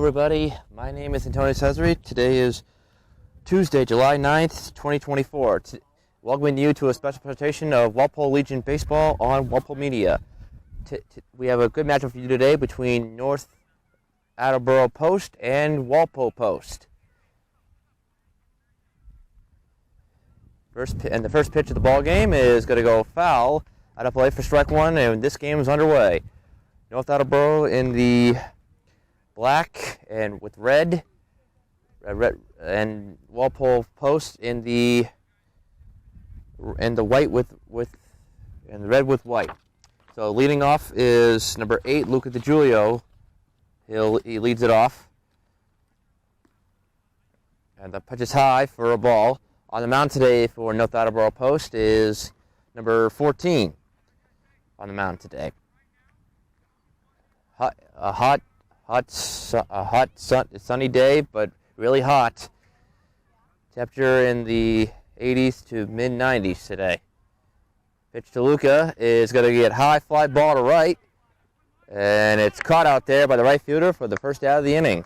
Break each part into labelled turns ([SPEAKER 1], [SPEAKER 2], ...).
[SPEAKER 1] everybody. My name is Antonio Cesare. Today is Tuesday, July 9th, 2024. Welcoming you to a special presentation of Walpole Legion Baseball on Walpole Media. We have a good matchup for you today between North Attleboro Post and Walpole Post. The first pitch of the ball game is going to go foul out of play for strike one, and this game is underway. North Attleboro in the black and with red, and Walpole Post in the white and the red with white. So leading off is number 8, Luca DiGiulio. He leads it off, and the pitch is high for a ball. On the mound today for North Attleboro Post is number 14 on the mound today. Sunny day, but really hot. Temperature in the 80s to mid 90s today. Pitch to Luca is going to get high fly ball to right, and it's caught out there by the right fielder for the first out of the inning.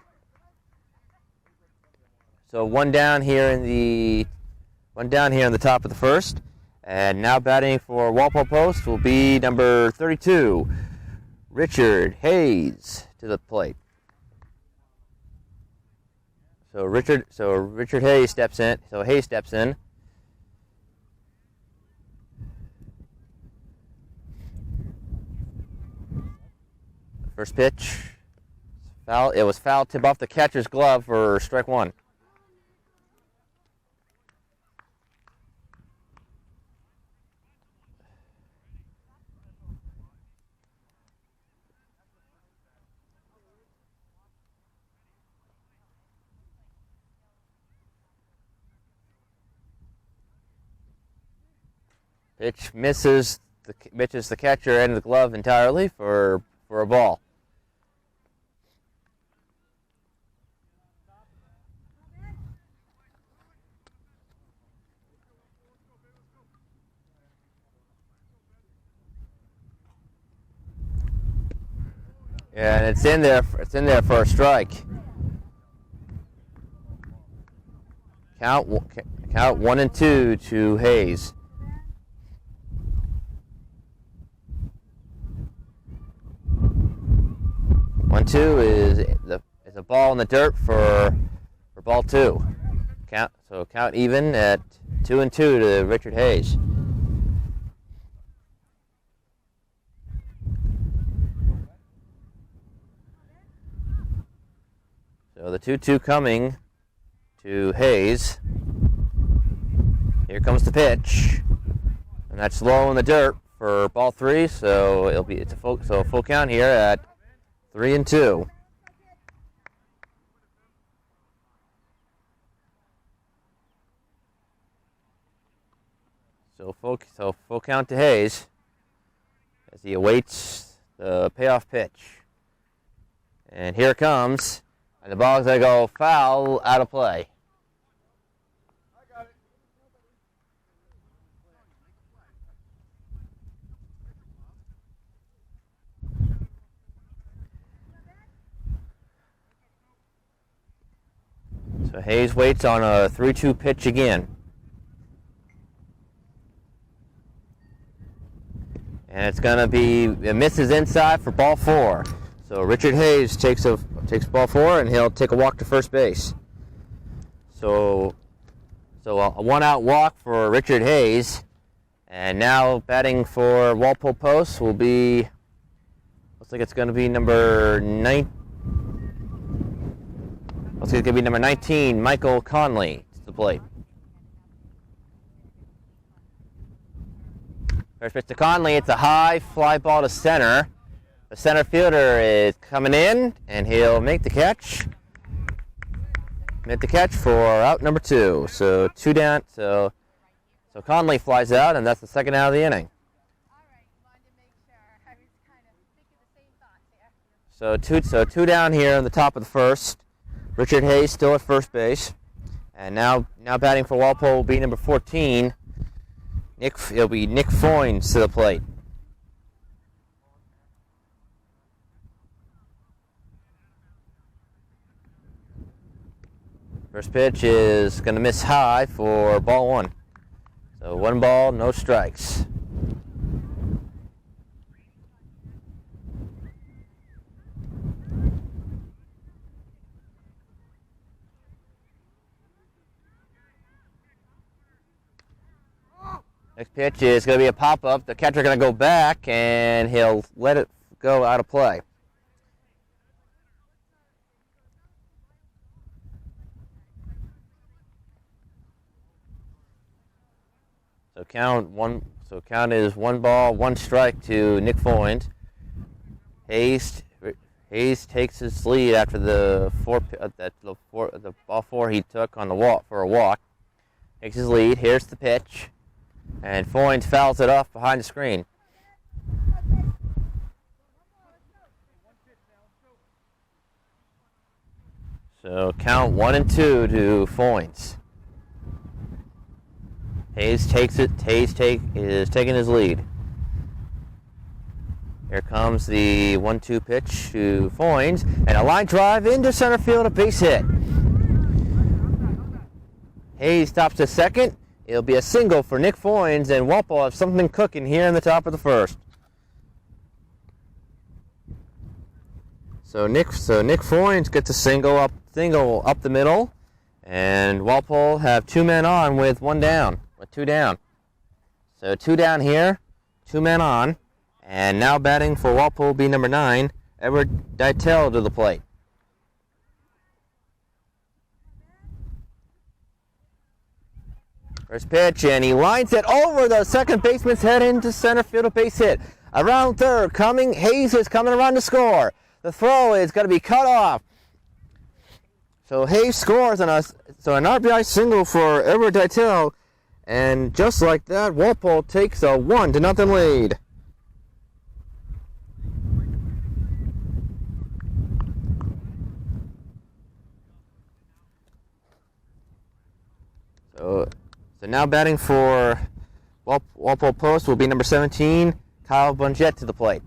[SPEAKER 1] So one down here in the top of the first, and now batting for Walpole Post will be number 32, Richard Hayes, to the plate. So Richard Hayes steps in. So Hayes steps in. First pitch, foul. It was foul tip off the catcher's glove for strike one. Pitch misses the catcher and the glove entirely for a ball. And it's in there for a strike. Count 1 and 2 to Hayes. 1-2 is a ball in the dirt for ball 2. Count even at 2 and 2 to Richard Hayes. So the 2-2 coming to Hayes. Here comes the pitch, and that's low in the dirt for ball 3. So it's a full count here at 3 and 2. So full count to Hayes as he awaits the payoff pitch. And here it comes, and the ball's going to go foul out of play. So Hayes waits on a 3-2 pitch again. And it's going to be, it misses inside for ball 4. So Richard Hayes takes ball 4, and he'll take a walk to first base. So a 1-out walk for Richard Hayes. And now batting for Walpole Post will be, looks like it's going to be number 9. It's going to be number 19, Michael Conley, to the plate. First pitch to Conley. It's a high fly ball to center. The center fielder is coming in, and he'll make the catch. Make the catch for out number 2. So 2 down. So Conley flies out, and that's the second out of the inning. So two down here in the top of the first. Richard Hayes still at first base, and now batting for Walpole will be number 14. It'll be Nick Foynes to the plate. First pitch is going to miss high for ball 1. So 1 ball, no strikes. Next pitch is going to be a pop-up. The catcher going to go back, and he'll let it go out of play. So count is 1 ball, 1 strike to Nick Foynes. Hayes takes his lead after the ball 4 he took on the walk for a walk. Takes his lead. Here's the pitch. And Foynes fouls it off behind the screen. So count 1 and 2 to Foynes. Hayes takes it. Hayes is taking his lead. Here comes the 1-2 pitch to Foynes, and a line drive into center field, a base hit. Hayes stops to second. It'll be a single for Nick Foynes, and Walpole have something cooking here in the top of the first. So Nick Foynes gets a single up the middle, and Walpole have 2 men on with 1 down, with 2 down. So 2 down here, 2 men on, and now batting for Walpole will be number 9, Edward Deitel to the plate. First pitch, and he lines it over the second baseman's head into center field, a base hit. Around third, Hayes is coming around to score. The throw is going to be cut off. So Hayes scores on us. So an RBI single for Edward Deitel, and just like that, Walpole takes a 1-0 lead. So now batting for Walpole Post will be number 17, Kyle Bunjett to the plate.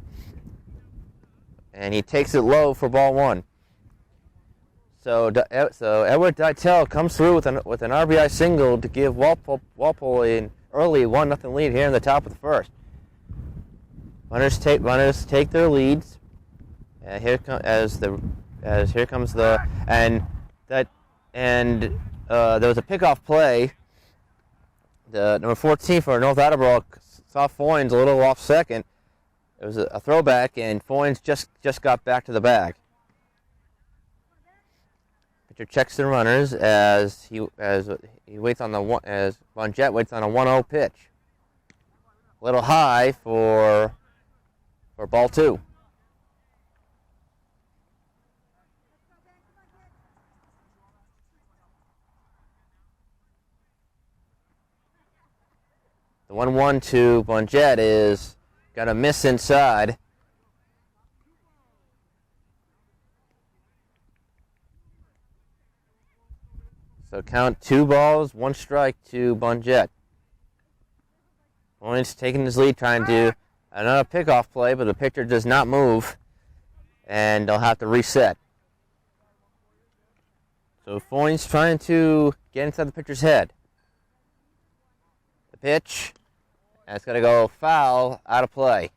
[SPEAKER 1] And he takes it low for ball 1. So Edward Deitel comes through with an RBI single to give Walpole an early 1-0 lead here in the top of the first. Runners take their leads. And here comes there was a pickoff play. The number 14 for North Attleboro saw Foynes a little off second. It was a throwback, and Foynes just got back to the bag. Pitcher checks the runners as Bunjett waits on a 1-0 pitch. A little high for ball 2. The 1-1 to Bunjett is going to miss inside. So count 2 balls, 1 strike to Bunjett. Foynes taking his lead, trying to do another pickoff play, but the pitcher does not move, and they'll have to reset. So Foynes trying to get inside the pitcher's head. The pitch. And it's going to go foul, out of play.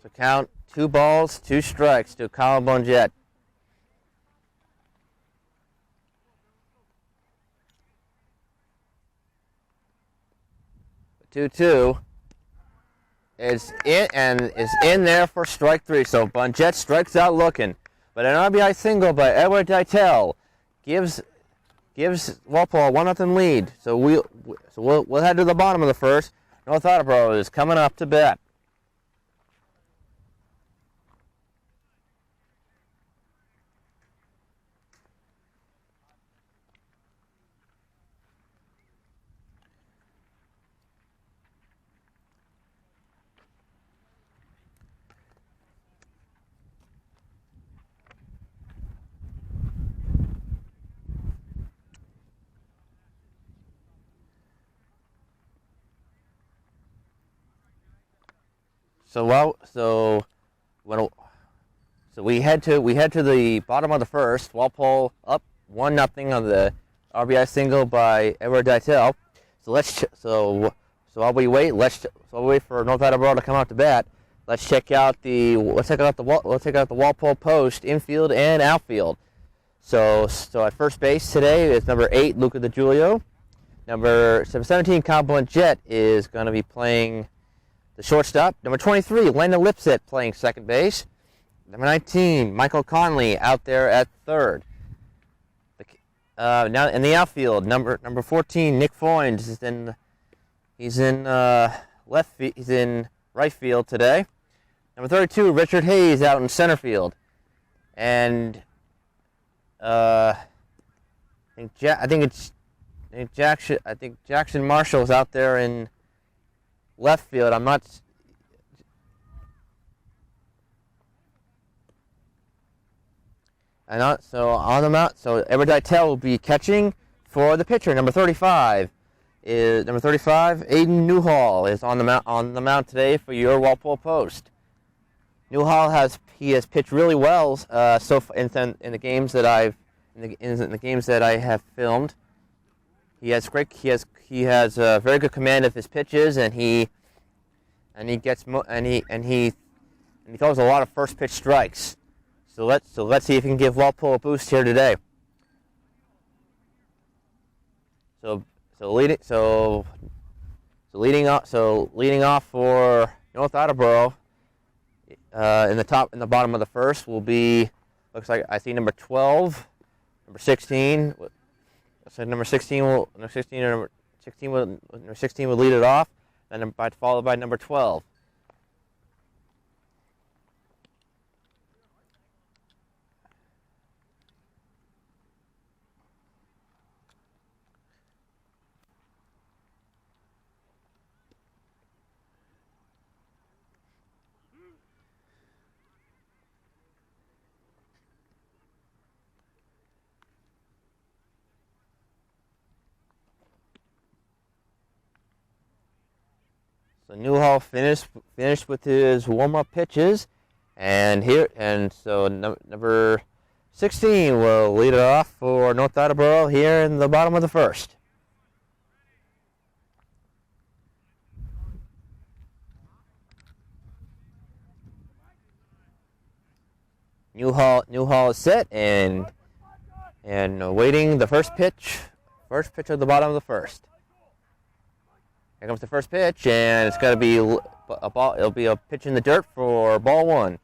[SPEAKER 1] So count 2 balls, 2 strikes to Kyle Bunjett. The 2-2 is in there for strike 3. So Bunjett strikes out looking. But an RBI single by Edward Deitel gives Walpole a 1-0 lead. So we'll head to the bottom of the first. North Attleboro is coming up to bat. So So we head to the bottom of the first. Walpole up 1-0 on the RBI single by Edward Deitel. So while we wait, we'll wait for North Attleboro to come out to bat. Let's check out the Walpole post, infield and outfield. So at first base today is number 8, Luca DiGiulio. Number 17, Kyle Jet is going to be playing the shortstop. Number 23, Landon Lipset playing second base. Number 19, Michael Conley out there at third. Now in the outfield, number 14, Nick Foynes he's in right field today. Number 32, Richard Hayes out in center field, and I think Jackson Marshall's out there in left field. I'm not. So on the mount, so Edward Deitel will be catching for the pitcher. Number 35, Aiden Newhall is on the mount today for your Walpole post. Newhall has pitched really well in the games that I have filmed. He has very good command of his pitches, and he throws a lot of first pitch strikes. So let's see if he can give Walpole a boost here today. Leading off for North Attleboro in the bottom of the first will be, looks like I see number 12, number 16. So number 16 will lead it off, and followed by number 12. So Newhall finished with his warm-up pitches, and so number 16 will lead it off for North Attleboro here in the bottom of the first. Newhall is set and waiting the first pitch of the bottom of the first. Here comes the first pitch, and it's going to be a ball. It'll be a pitch in the dirt for ball one.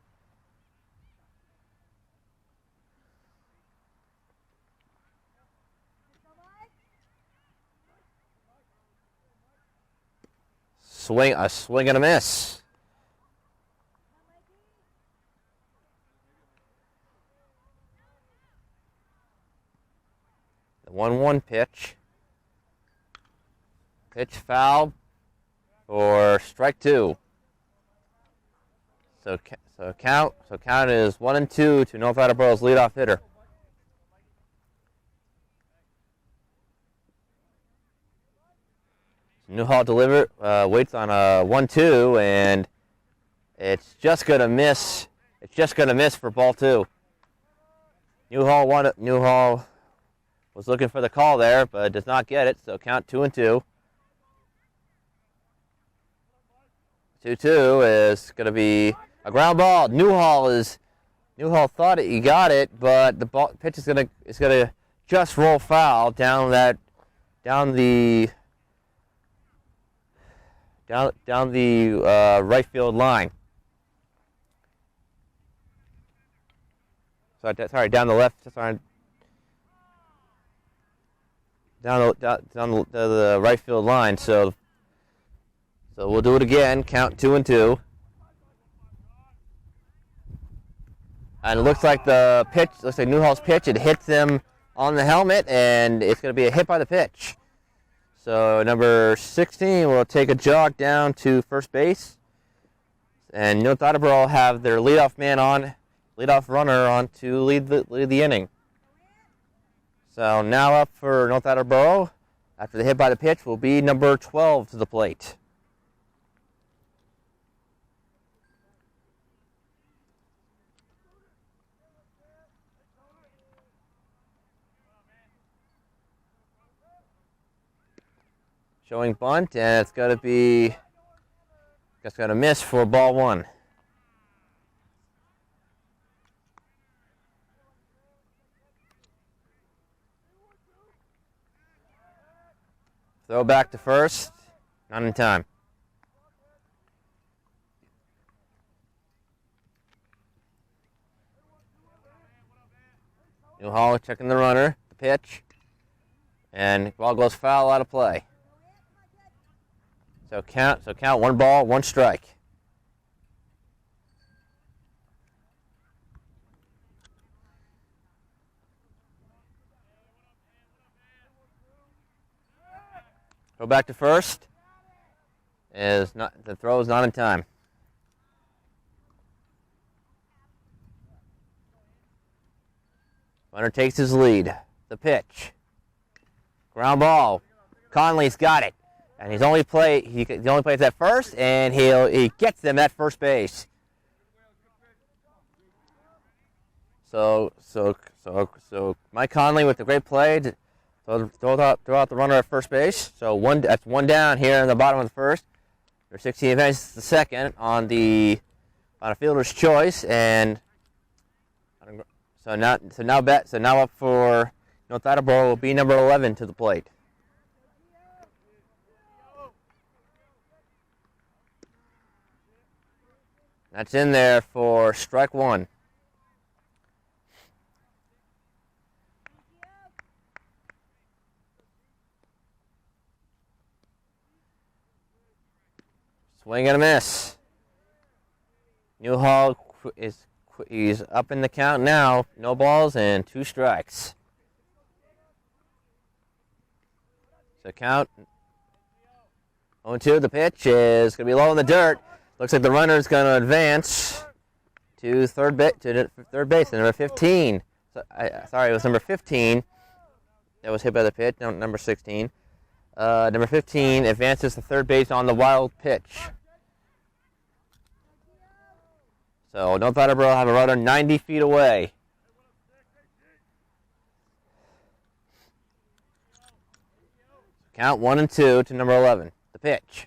[SPEAKER 1] A swing and a miss. The 1-1 pitch. Pitch foul for strike 2. So count is 1-2 to North Attleboro's leadoff hitter. So Newhall waits on a 1-2, and it's just gonna miss. It's just gonna miss for ball 2. Newhall was looking for the call there, but does not get it. So count 2-2. 2-2 is going to be a ground ball. Newhall thought he got it, but the pitch is going to just roll foul down the right field line. Sorry, down the left. Sorry, down the right field line. So we'll do it again. Count 2-2. And it looks like Newhall's pitch. It hits him on the helmet, and it's going to be a hit by the pitch. So number 16 will take a jog down to first base, and North Attleboro will have their leadoff runner on to lead the inning. So now up for North Attleboro after the hit by the pitch will be number 12 to the plate. showing bunt, and it's going to be, just going to miss for ball one. Throw back to first, not in time. Newhall checking the runner, the pitch, and ball goes foul, out of play. So count 1 ball, 1 strike. Go back to first. The throw is not in time. Runner takes his lead. The pitch. Ground ball. Conley's got it. And he only plays at first, and he gets them at first base. So Mike Conley with the great play to throw out the runner at first base. So that's 1 down here in the bottom of the first. There's 16 advances the second on a fielder's choice, and so now up for North Attleboro will be number 11 to the plate. That's in there for strike 1. Swing and a miss. Newhall he's up in the count now. No balls and 2 strikes. So count 0-2. The pitch is going to be low in the dirt. Looks like the runner is going to advance to third base. Number 15. Sorry, it was number 15 that was hit by the pitch. No, number 16. Number 15 advances to third base on the wild pitch. So North Attleboro have a runner 90 feet away. Count 1-2 to number 11. The pitch.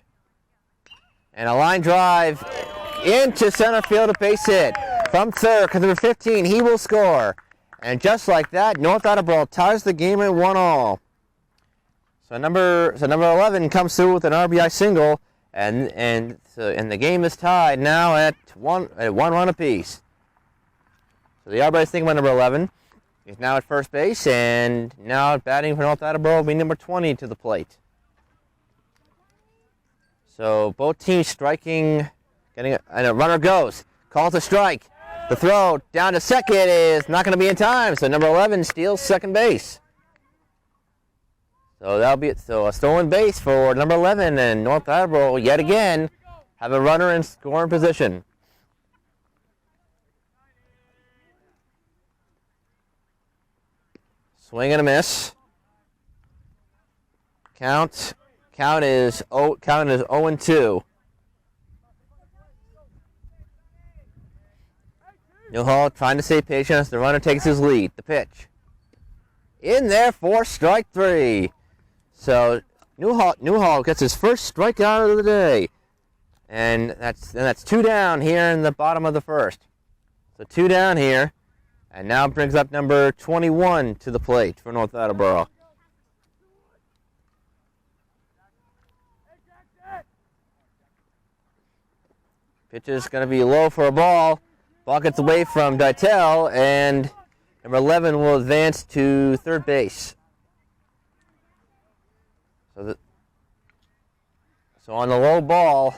[SPEAKER 1] And a line drive into center field, a base hit. From third, because number 15, he will score. And just like that, North Attleboro ties the game at 1-all. So number 11 comes through with an RBI single, and the game is tied now at 1 run apiece. So the RBI single by number 11 is now at first base, and now batting for North Attleboro will be number 20 to the plate. So both teams striking, and a runner goes, calls a strike. The throw down to second is not going to be in time, so number 11 steals second base. So that'll be a stolen base for number 11, and North Attleboro yet again have a runner in scoring position. Swing and a miss. Count is 0-2. Newhall trying to stay patient as the runner takes his lead. The pitch. In there for strike 3. So Newhall gets his first strikeout of the day. And that's 2 down here in the bottom of the first. So 2 down here. And now brings up number 21 to the plate for North Attleboro. Pitch is going to be low for a ball. Ball gets away from Dytel, and number 11 will advance to third base. So on the low ball,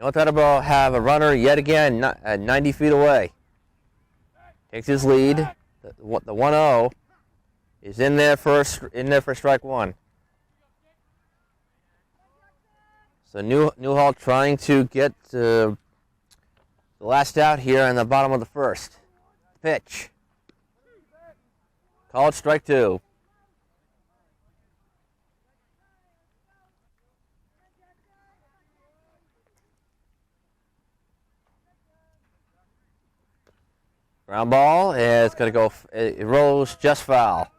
[SPEAKER 1] North Attleboro have a runner yet again at 90 feet away. Takes his lead. The 1-0 is in there for strike 1. So Newhall trying to get the last out here in the bottom of the first. Pitch. Called strike 2. Ground ball is going to go, it rolls just foul.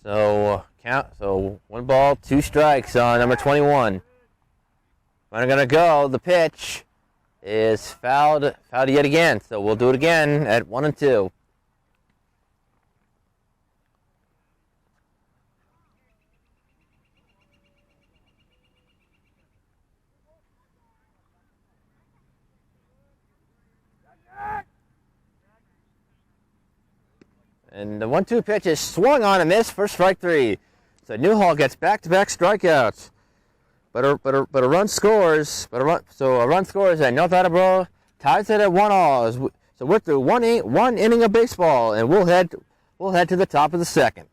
[SPEAKER 1] So count. So 1 ball, 2 strikes on number 21. Runner gonna go. The pitch is fouled yet again. So we'll do it again at 1 and 2. And the 1-2 pitch is swung on and missed for strike 3. So Newhall gets back-to-back strikeouts. But a run scores. So a run scores and North Attleboro ties it at 1-1. So we're through one inning of baseball, and we'll head to the top of the second.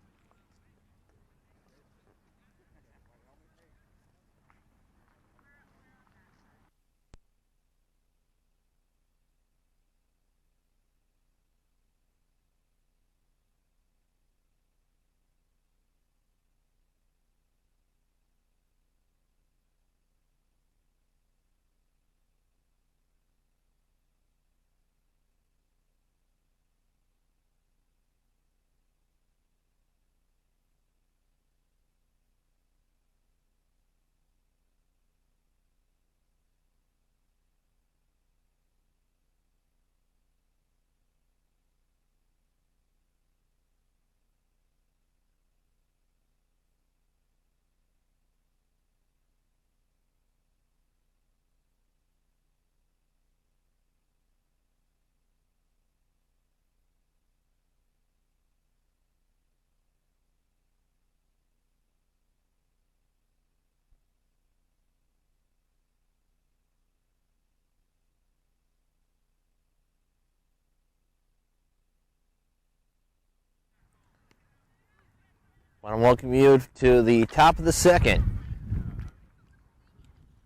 [SPEAKER 1] I want to welcome you to the top of the second.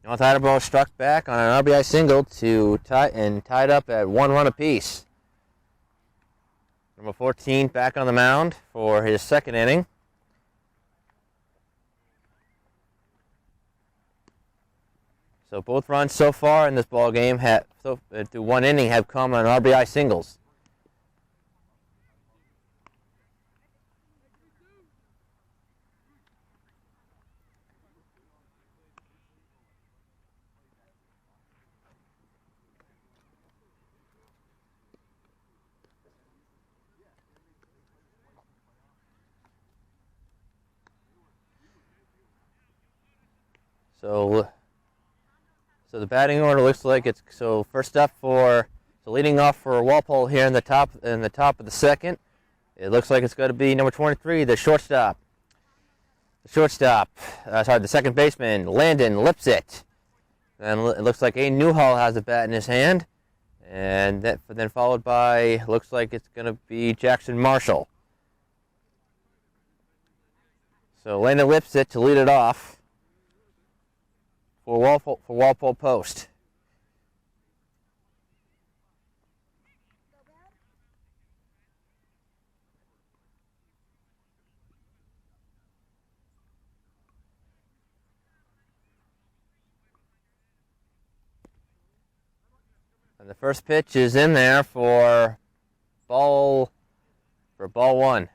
[SPEAKER 1] North Attleboro struck back on an RBI single to tied up at 1 run apiece. Number 14 back on the mound for his second inning. So both runs so far in this ball game through 1 inning have come on RBI singles. So the batting order looks like it's leading off for Walpole here in the top of the second. It looks like it's going to be number 23, the shortstop. The second baseman, Landon Lipsett. And it looks like Aiden Newhall has a bat in his hand, and then followed by looks like it's going to be Jackson Marshall. So Landon Lipsett to lead it off for Walpole Post. And the first pitch is in there for ball 1.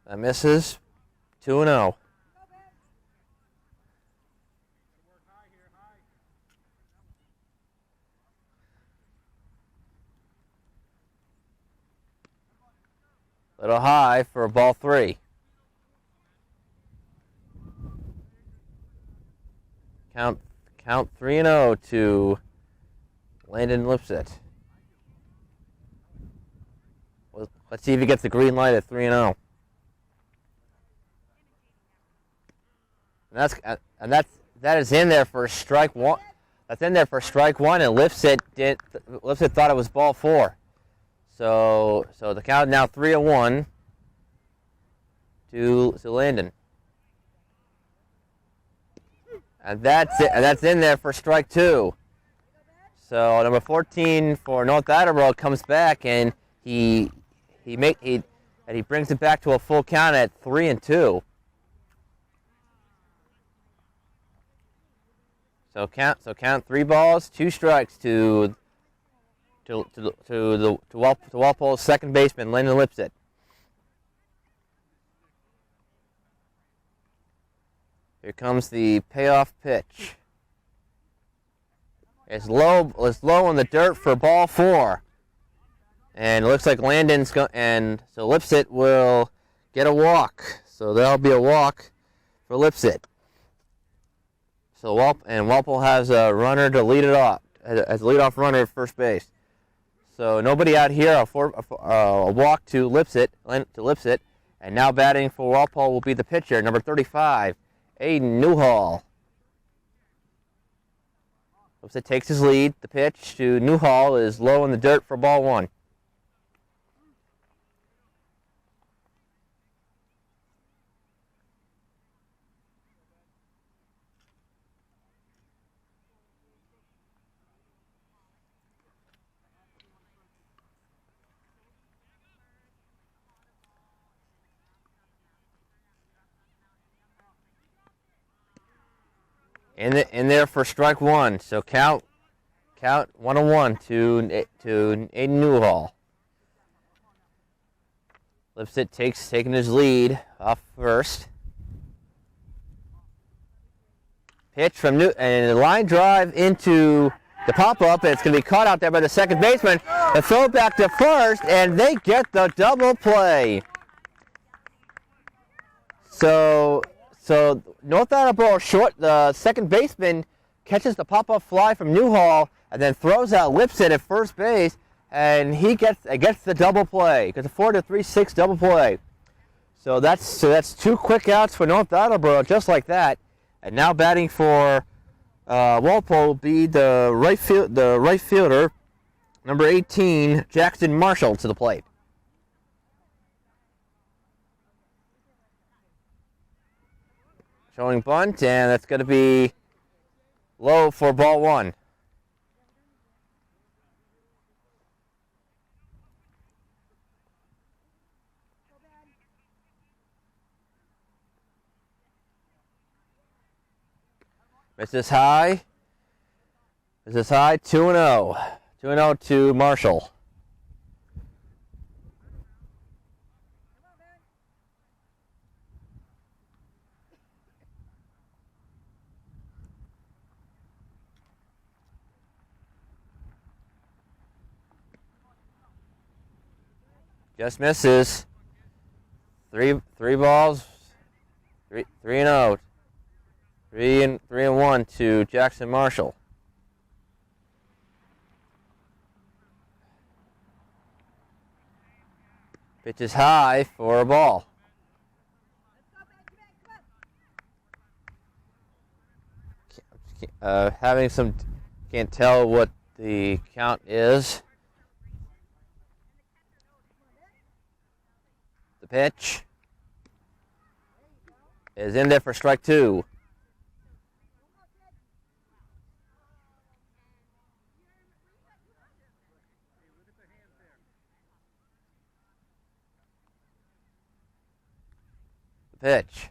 [SPEAKER 1] That misses. 2-0. Little high for ball 3. Count 3-0 to Landon Lipsett. Let's see if he gets the green light at 3-0. That is in there for strike 1. That's in there for strike 1, and Lipsett thought it was ball 4. So the count now 3-1 to Landon. And that's it. And that's in there for strike 2. So number 14 for North Attleboro comes back, and he and he brings it back to a full count at 3-2. So count 3 balls, 2 strikes to Walpole's second baseman, Landon Lipset. Here comes the payoff pitch. It's low in the dirt for ball 4. And it looks like Landon's and so Lipset will get a walk. So there'll be a walk for Lipset. So Walpole has a runner to lead it off, as a leadoff runner at first base. So nobody out here. A walk to Lipset, and now batting for Walpole will be the pitcher, number 35, Aiden Newhall. Lipset takes his lead. The pitch to Newhall is low in the dirt for ball 1. In there for strike 1. So count 1-1 to Aiden Newhall. Lipset taking his lead off first. Pitch from and a line drive into the pop-up, and it's going to be caught out there by the second baseman. The throw back to first, and they get the double play. So North Attleboro the second baseman catches the pop-up fly from Newhall and then throws out Lipset at first base, and he gets the double play. Gets a 4-3-6 double play. So that's 2 quick outs for North Attleboro, just like that. And now batting for Walpole will be the right fielder, number 18, Jackson Marshall, to the plate. Showing bunt, and that's going to be low for ball 1. Misses high. 2-0. 2-0 to Marshall. Just misses. 3 balls. 3-0. 3-1 to Jackson Marshall. Pitch is high for a ball. Can't tell what the count is. The pitch is in there for strike 2. Pitch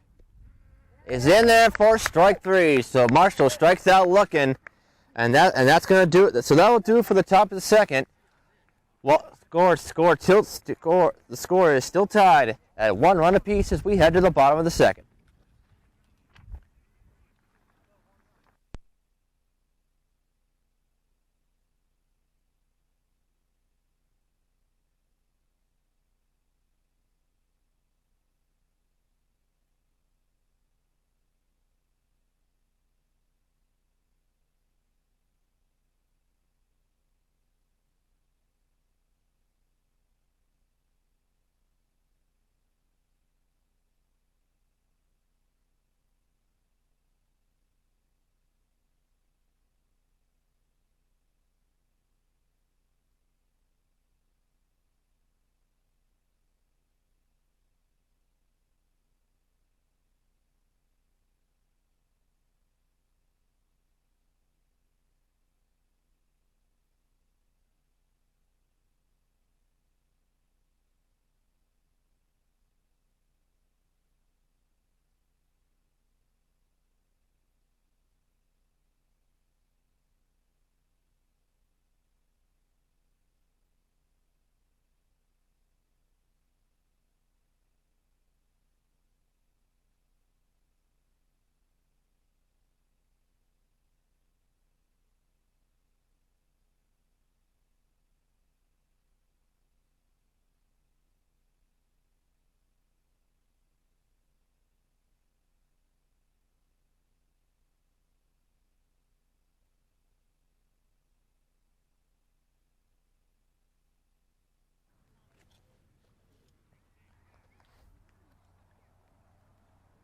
[SPEAKER 1] is in there for strike 3. So Marshall strikes out looking, and that's going to do it. So that will do it for the top of the second. Well, the score is still tied at 1 run apiece as we head to the bottom of the second.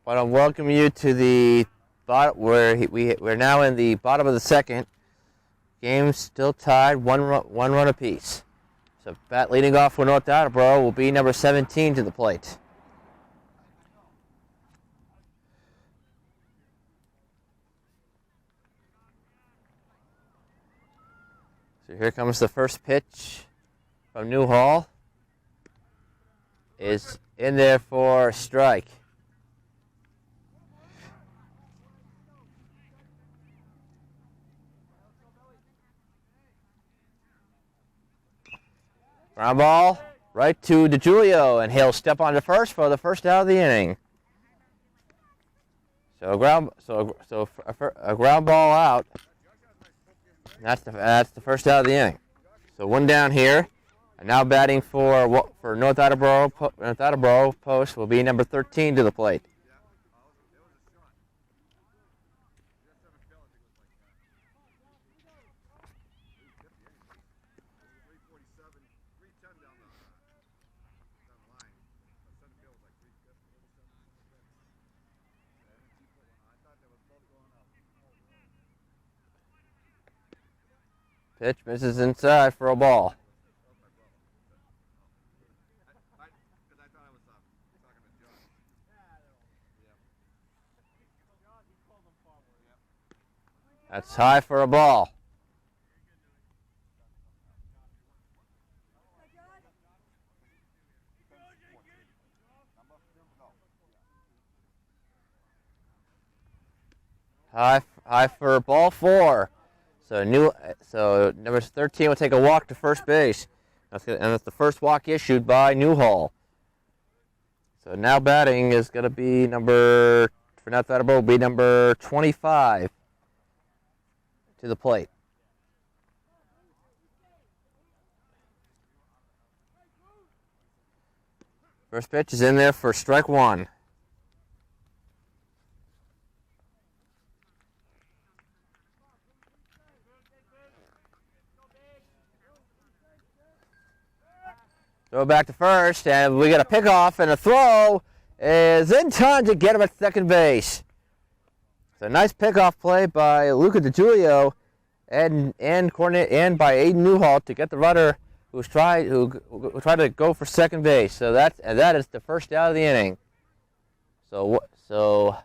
[SPEAKER 1] want to welcome you to the bottom we're now in the bottom of the second. Game still tied, one run apiece. So bat leading off for North Attleboro will be number 17 to the plate. So here comes the first pitch from Newhall. Is in there for a strike. Ground ball right to DeJulio, and he'll step on to first for the first out of the inning. So a ground ball out. That's the first out of the inning. So one down here, and now batting for North Attleboro post will be number 13 to the plate. Pitch misses inside for a ball. That's high for a ball. High for ball 4. So number 13 will take a walk to first base. And that's the first walk issued by Newhall. So now batting is going to be for North Attleboro will be number 25 to the plate. First pitch is in there for strike 1. Throw back to first, and we got a pickoff, and a throw is in time to get him at second base. So nice pickoff play by Luca DeJulio and by Aiden Newhall to get the runner who tried to go for second base. So that is the first out of the inning. So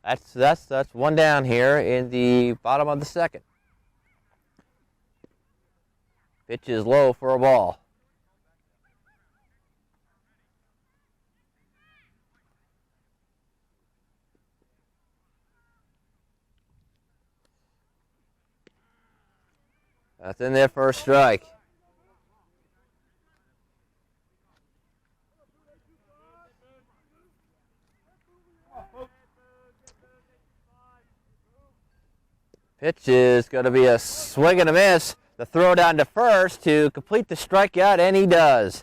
[SPEAKER 1] that's one down here in the bottom of the second. Pitch is low for a ball. That's in there for a strike. Pitch is going to be a swing and a miss. The throw down to first to complete the strikeout, and he does.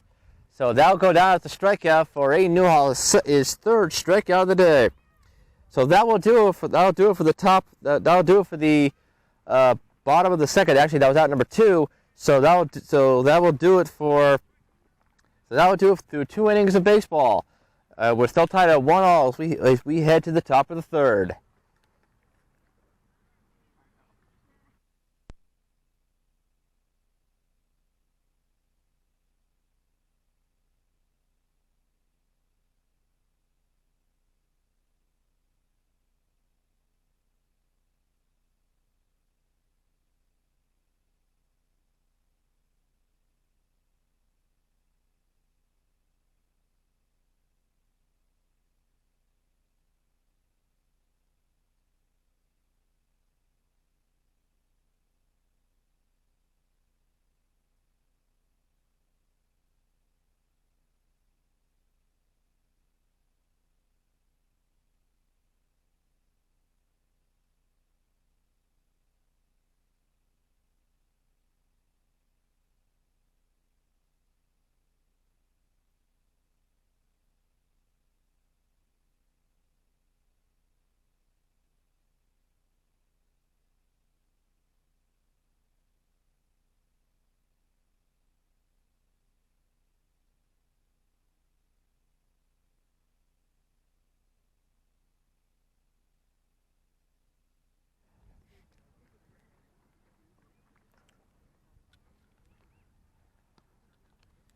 [SPEAKER 1] So that'll go down as the strikeout for Aiden Newhall, his third strikeout of the day. So that'll do it for the bottom of the second. Actually, that was out number 2. So that will do it through 2 innings of baseball. We're still tied at 1-1 as we head to the top of the third.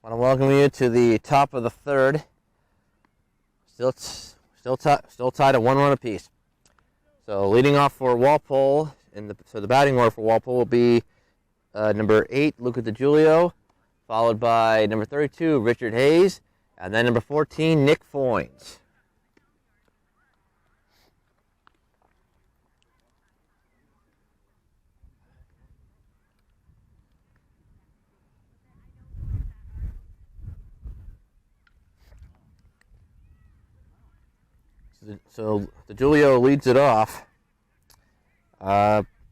[SPEAKER 1] want to welcome you to the top of the third. Still tied at 1-1 apiece. So leading off for Walpole, so the batting order for Walpole will be number 8, Luca DiGiulio, followed by number 32, Richard Hayes, and then number 14, Nick Foynes. So DiGiulio leads it off. He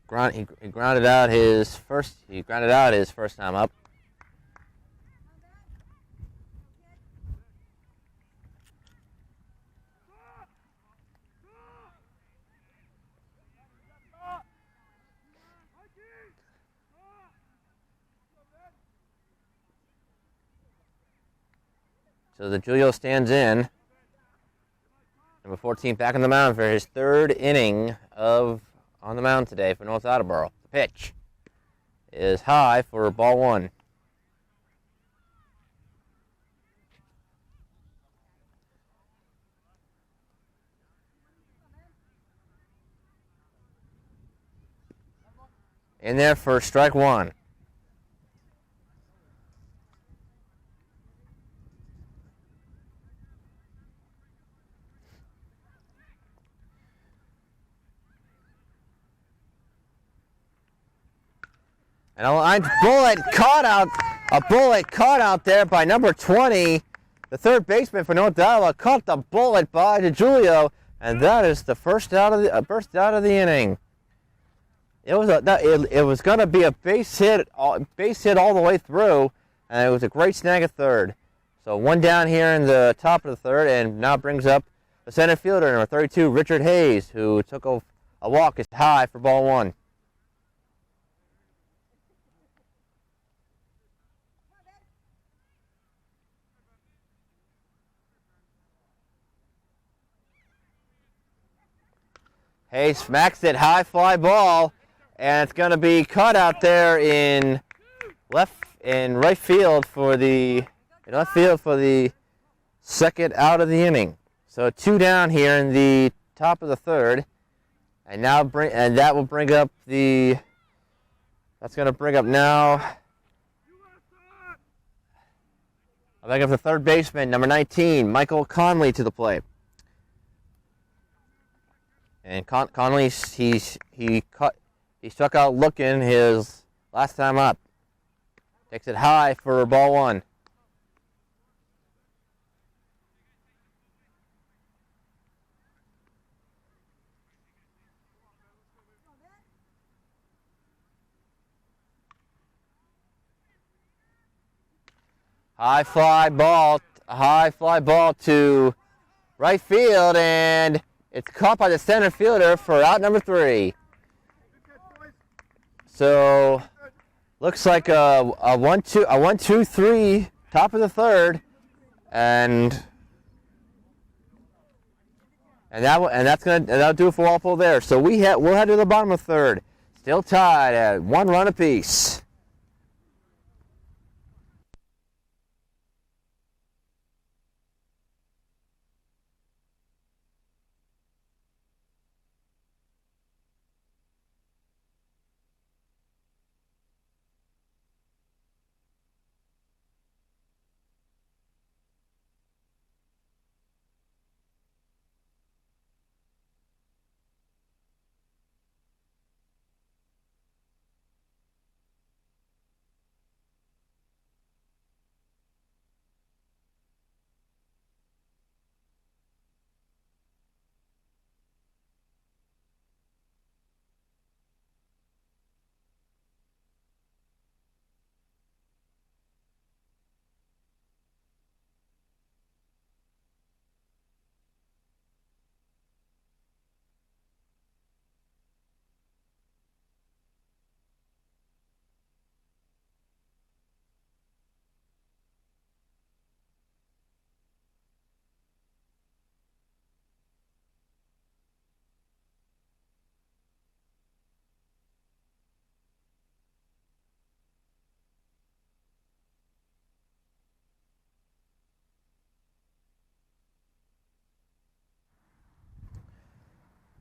[SPEAKER 1] grounded out his first time up. So DiGiulio stands in. Number 14 back on the mound for his third inning on the mound today for North Attleboro. The pitch is high for ball 1. In there for strike 1. And a bullet caught out there by number 20, the third baseman for North Attleboro. Caught the bullet by DiGiulio, and that is the first out of the inning. It was going to be a base hit all the way through, and it was a great snag at third. So 1 down here in the top of the third, and now brings up the center fielder, number 32, Richard Hayes, who took a walk. Is high for ball 1. Hayes smacks it, high fly ball, and it's going to be caught out there in right field for the second out of the inning. So 2 down here in the top of the third, and that's going to bring up the third baseman, number 19, Michael Conley, to the plate. And Conley, he struck out looking his last time up. Takes it high for ball 1. High fly ball to right field, and it's caught by the center fielder for out number 3. So looks like a 1-2-3 top of the third, and that'll do it for Walpole there. So we'll head to the bottom of the third, still tied at 1 run apiece.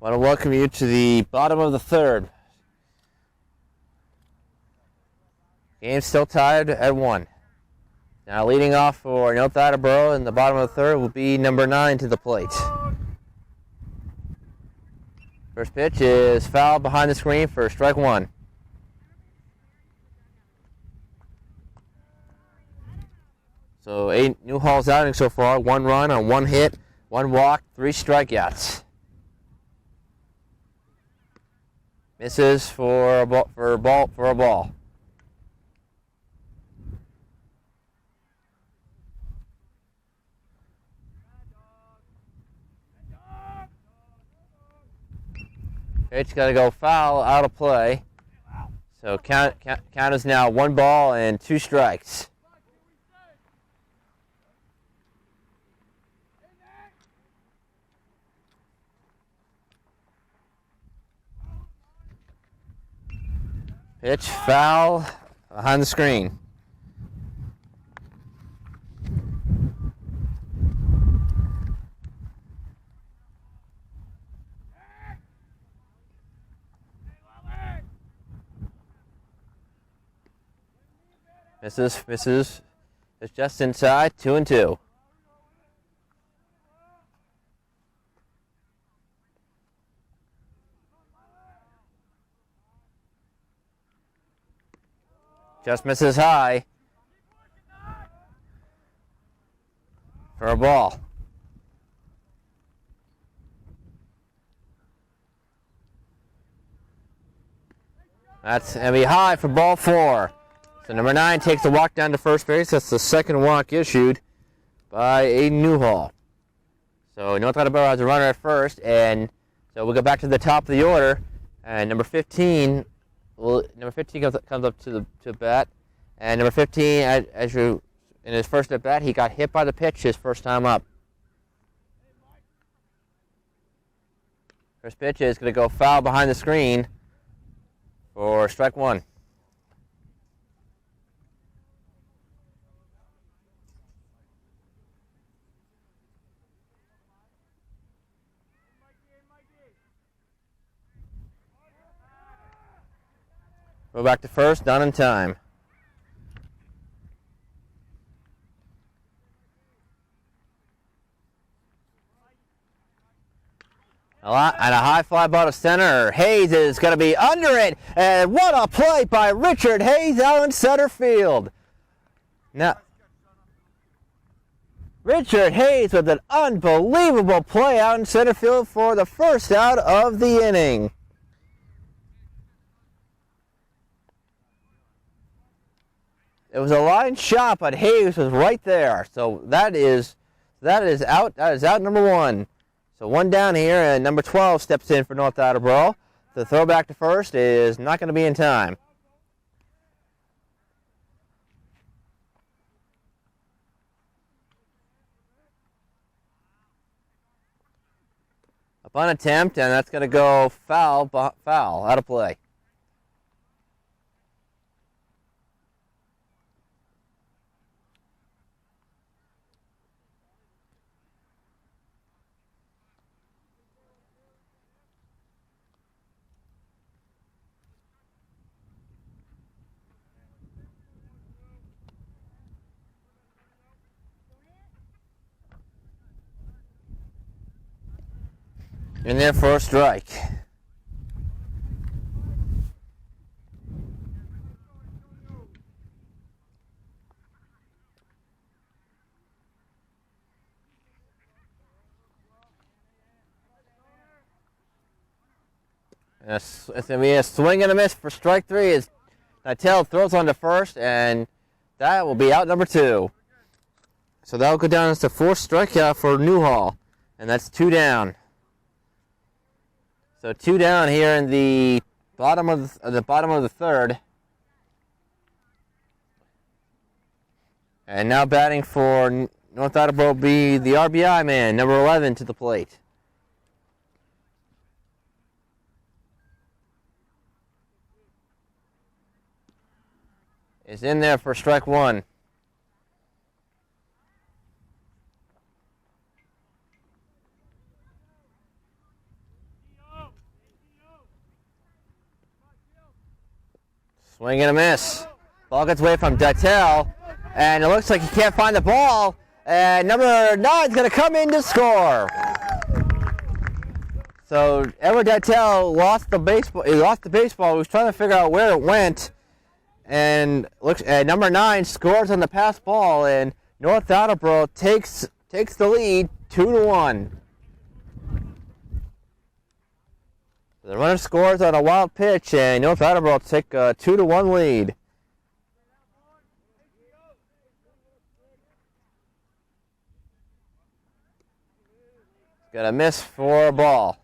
[SPEAKER 1] want to welcome you to the bottom of the third. Game still tied at 1. Now leading off for North Attleboro in the bottom of the third will be number 9 to the plate. First pitch is foul behind the screen for strike 1. So 8 Newhall's outing so far, 1 run on 1 hit, 1 walk, 3 strikeouts. Misses for a ball. Pitch got to go foul, out of play. So count is now 1 ball and 2 strikes. Pitch foul behind the screen. Misses. It's just inside, 2-2. Just misses high for a ball. That's going to be high for ball 4. So number 9 takes the walk down to first base. That's the second walk issued by Aiden Newhall. So North Attleboro has a runner at first, and so we'll go back to the top of the order. And number 15 comes up to bat, and number 15, in his first at bat, he got hit by the pitch his first time up. First pitch is going to go foul behind the screen for strike 1. Go back to first, done in time. And a high fly ball to center. Hayes is going to be under it. And what a play by Richard Hayes out in center field. Now, Richard Hayes with an unbelievable play out in center field for the first out of the inning. It was a line shot, but Hayes was right there. So that is out. That is out number 1. So 1 down here, and number 12 steps in for North Attleboro. The throw back to first is not going to be in time. A bunt attempt, and that's going to go foul, out of play. In there for a strike. It's going to be a swing and a miss for strike 3 as Nitel throws on to first, and that will be out number 2. So that will go down as the 4th strikeout for Newhall, and that's 2 down. So 2 down here in the bottom of the third. And now batting for North Attleboro will be the RBI man, number 11 to the plate. Is in there for strike 1. Swing and a miss. Ball gets away from Dytel, and it looks like he can't find the ball. And number 9 is going to come in to score. So Edward Dytel lost the baseball. He lost the baseball. He was trying to figure out where it went, and looks. And number 9 scores on the pass ball, and North Attleboro takes the lead 2-1. The runner scores on a wild pitch, and North Attleboro take a 2-1 lead. Got a miss for a ball.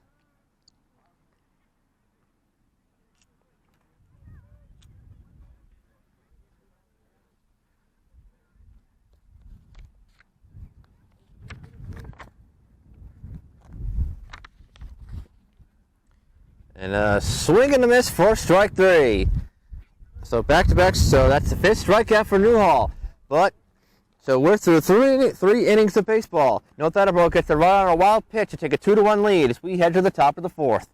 [SPEAKER 1] And a swing and a miss for strike 3. So back to back. So that's the 5th strikeout for Newhall. But so we're through three innings of baseball. North Attleboro gets the run on a wild pitch to take a 2-1 lead as we head to the top of the 4th.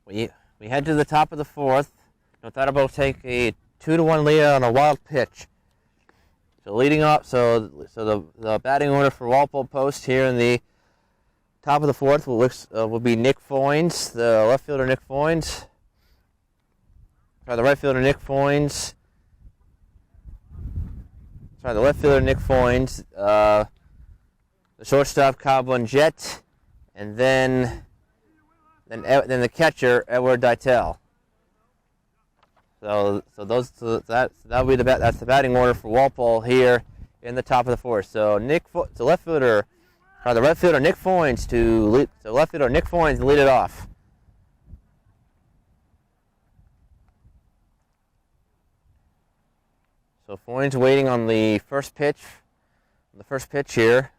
[SPEAKER 1] We head to the top of the 4th. North Attleboro take a 2-1 lead on a wild pitch. So leading up, so the batting order for Walpole Post here in the top of the 4th will be Nick Foynes, the left fielder Nick Foynes. Sorry, the right fielder Nick Foynes. Sorry, the left fielder Nick Foynes. The shortstop Kyle Jet, and then the catcher Edward Dytel. That's the batting order for Walpole here in the top of the 4th. So the right fielder Nick Foynes to lead it off. So Foynes waiting on the first pitch. Here.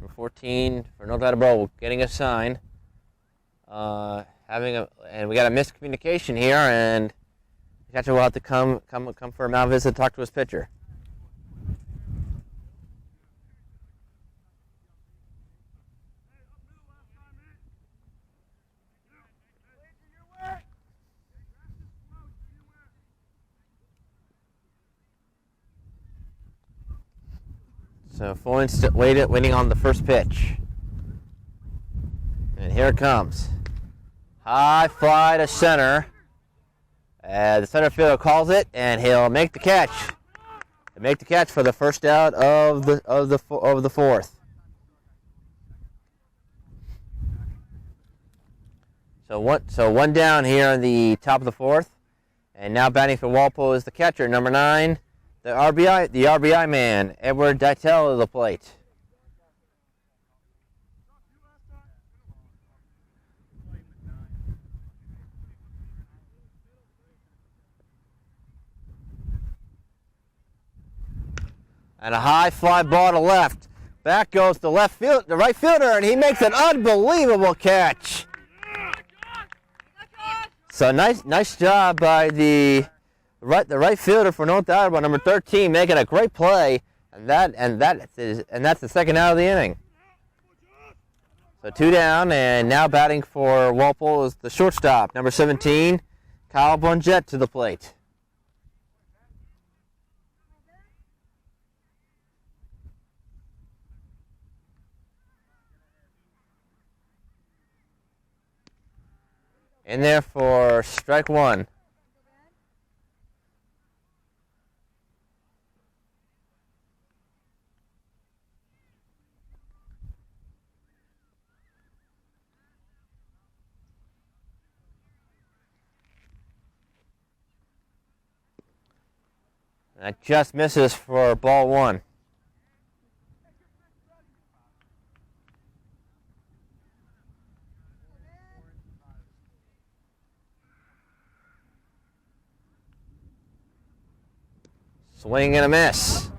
[SPEAKER 1] Number 14 for North Attleboro getting a sign. And we got a miscommunication here, and the catcher will have to come for a mound visit, talk to his pitcher. So Foynes waiting on the first pitch. And here it comes. High fly to center. The center fielder calls it, and he'll make the catch. He'll make the catch for the first out of the 4th. So one down here on the top of the 4th, and now batting for Walpole is the catcher, number 9. The RBI man, Edward Dytel, to the plate. And a high fly ball to left. Back goes the right fielder, and he makes an unbelievable catch. So nice job by the right fielder for North Attleboro, number 13, making a great play, and that's the second out of the inning. So 2 down, and now batting for Walpole is the shortstop, number 17, Kyle Blungett to the plate. In there for strike 1. That just misses for ball 1. Swing and a miss.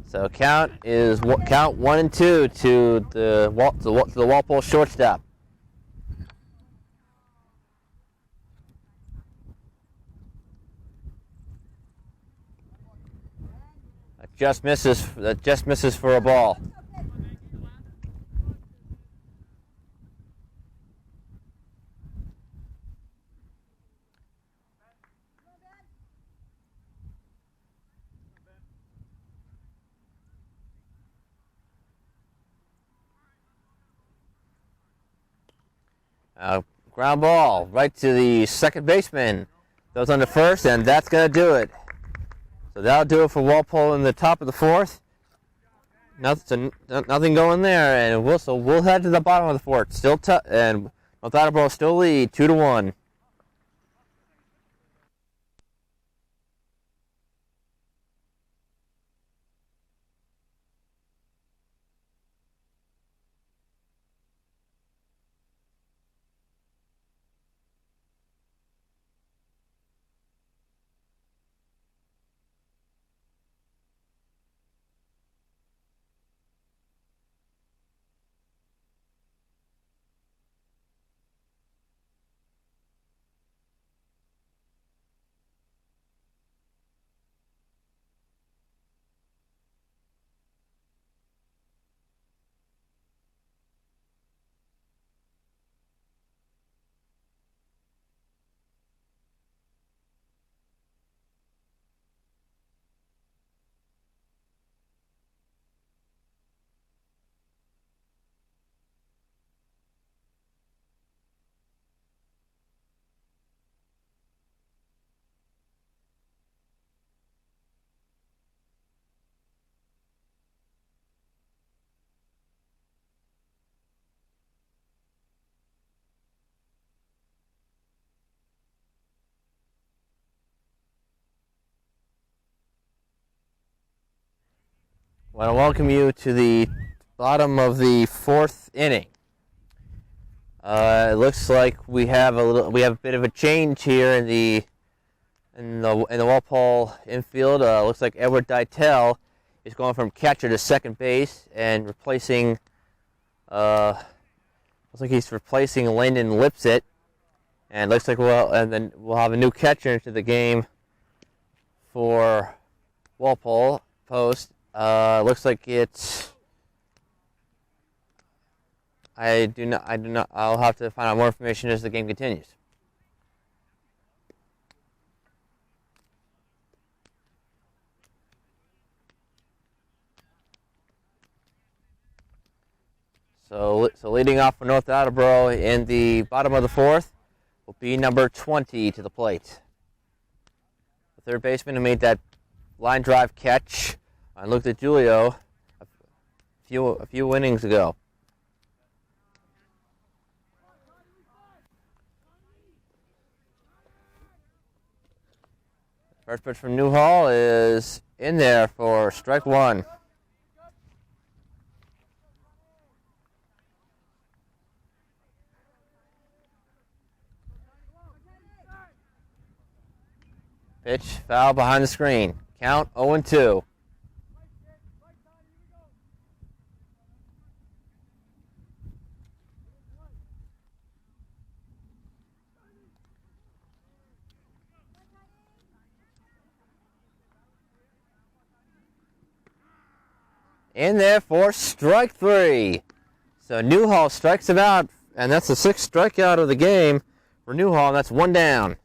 [SPEAKER 1] So count 1-2 to the Walpole shortstop. That just misses for a ball. Ground ball right to the second baseman. Goes on to first, and that's going to do it. So that'll do it for Walpole in the top of the 4th. Nothing going there, and we'll head to the bottom of the 4th. Still and North Attleboro still lead 2-1. I want to welcome you to the bottom of the 4th inning. It looks like we have a bit of a change here in the Walpole infield. Looks like Edward Deitel is going from catcher to second base and replacing. Looks like he's replacing Landon Lipsett, and looks like then we'll have a new catcher into the game for Walpole post. Looks like it's. I do not. I'll have to find out more information as the game continues. So leading off for North Attleboro in the bottom of the 4th will be number 20 to the plate. The third baseman who made that line drive catch on Luke DeGiulio a few innings ago. First pitch from Newhall is in there for strike 1. Pitch foul behind the screen. Count 0-2. in there for strike 3. So Newhall strikes him out, and that's the 6th strikeout of the game for Newhall, and that's 1 down.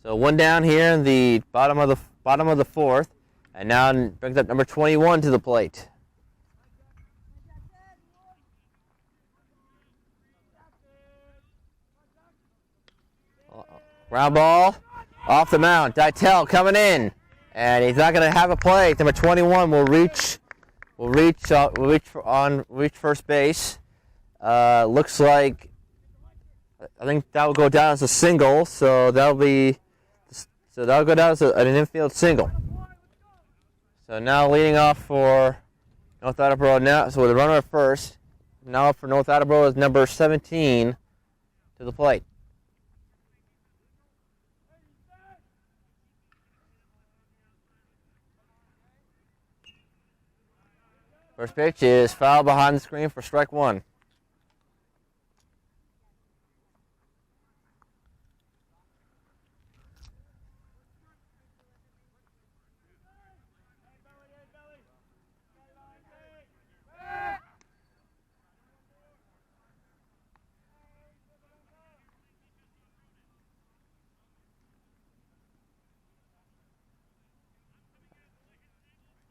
[SPEAKER 1] So 1 down here in the bottom of the 4th, and now brings up number 21 to the plate. Ground ball off the mound. Dytel coming in, and he's not going to have a play. Number 21 will reach first base. Looks like I think that will go down as a single, so that'll go down as an infield single. So now leading off for North Attleboro now. So with a runner at first, now up for North Attleboro is number 17 to the plate. First pitch is foul behind the screen for strike 1.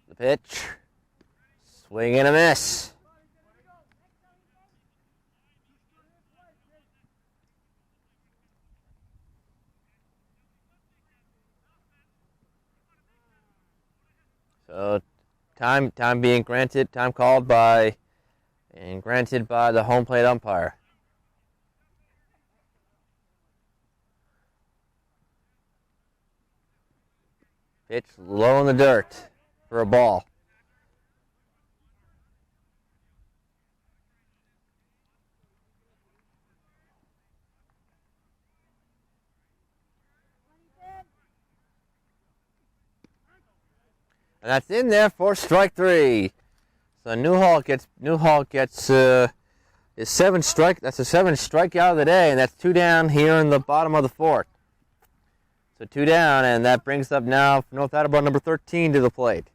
[SPEAKER 1] The pitch. Swing and a miss. So time being granted, time called by and granted by the home plate umpire. Pitch low in the dirt for a ball. And that's in there for strike 3. So Newhall gets his 7th strike. That's a 7th strikeout of the day, and that's 2 down here in the bottom of the 4th. So 2 down, and that brings up now North Attleboro number 13 to the plate.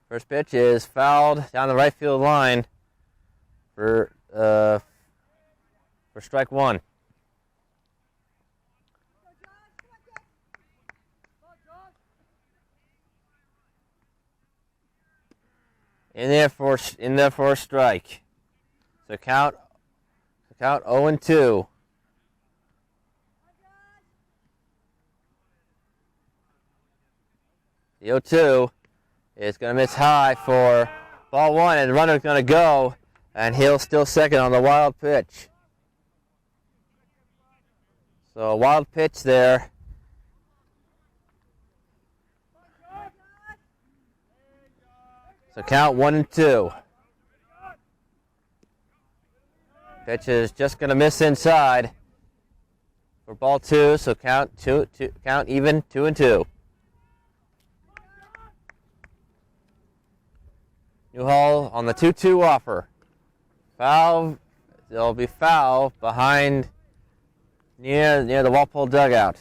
[SPEAKER 1] First pitch is fouled down the right field line for strike 1. In there for a strike. So count 0-2. The 0-2 is going to miss high for ball 1, and the runner's going to go, and he'll still second on the wild pitch. So a wild pitch there. So count 1-2. Pitch is just going to miss inside for ball 2. So count even 2-2. Newhall on the 2-2 offer. Foul. There'll be foul behind near the Walpole dugout.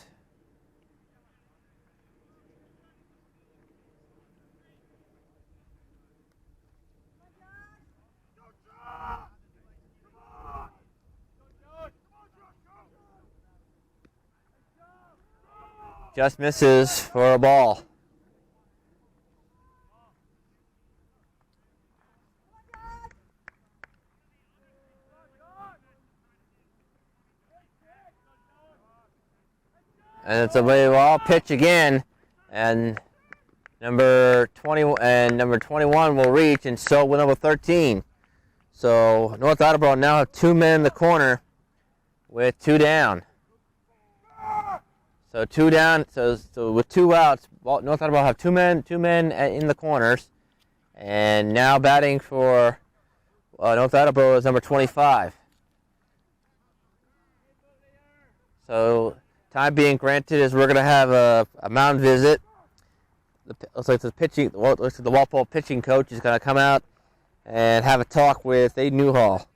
[SPEAKER 1] Just misses for a ball. And it's a wild pitch again, and number 21 will reach, and so will number 13. So North Attleboro now have 2 men in the corner with 2 down. So 2 down. So with 2 outs, North Attleboro have 2 men in the corners, and now batting for North Attleboro is number 25. So time being granted is we're going to have a mound visit. Looks like the Walpole pitching coach is going to come out and have a talk with Aiden Newhall.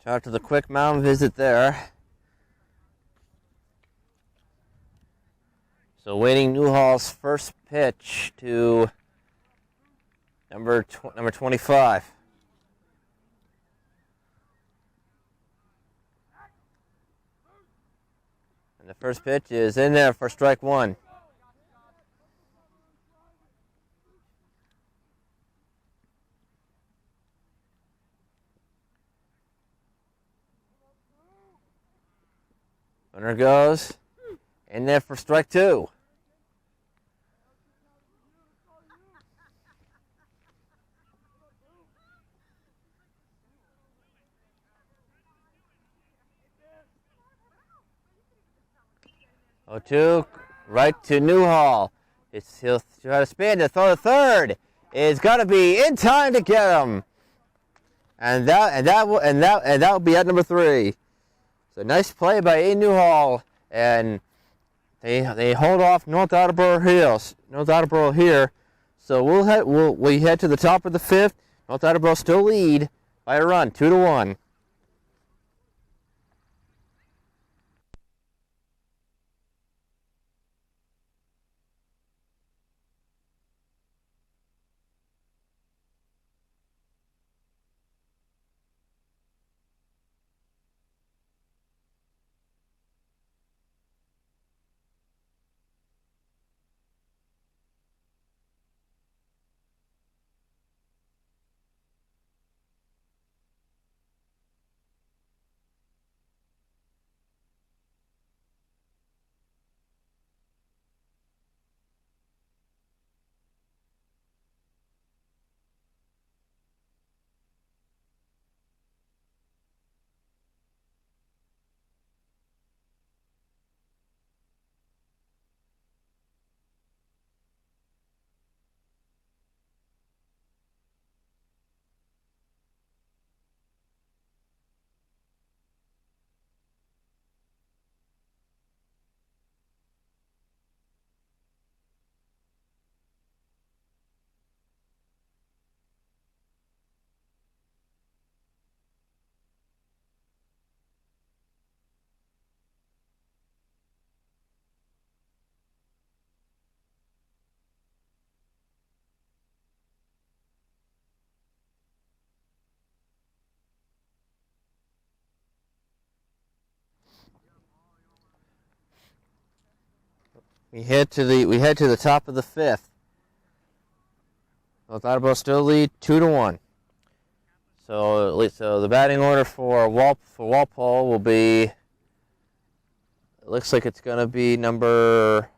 [SPEAKER 1] After the quick mound visit there. So waiting Newhall's first pitch to number 25. And the first pitch is in there for strike one. Runner goes in there for strike two. Oh, two, right to Newhall. He'll try to spin to throw to third. It's got to be in time to get him, and that will be at number 3. So nice play by A. Newhall, and they hold off North Attleboro here. So we head to the top of the 5th. North Attleboro still lead by a run, 2-1. We head to the top of the 5th. North Attleboro still lead 2-1. So the batting order for Walpole will be. It looks like it's going to be number.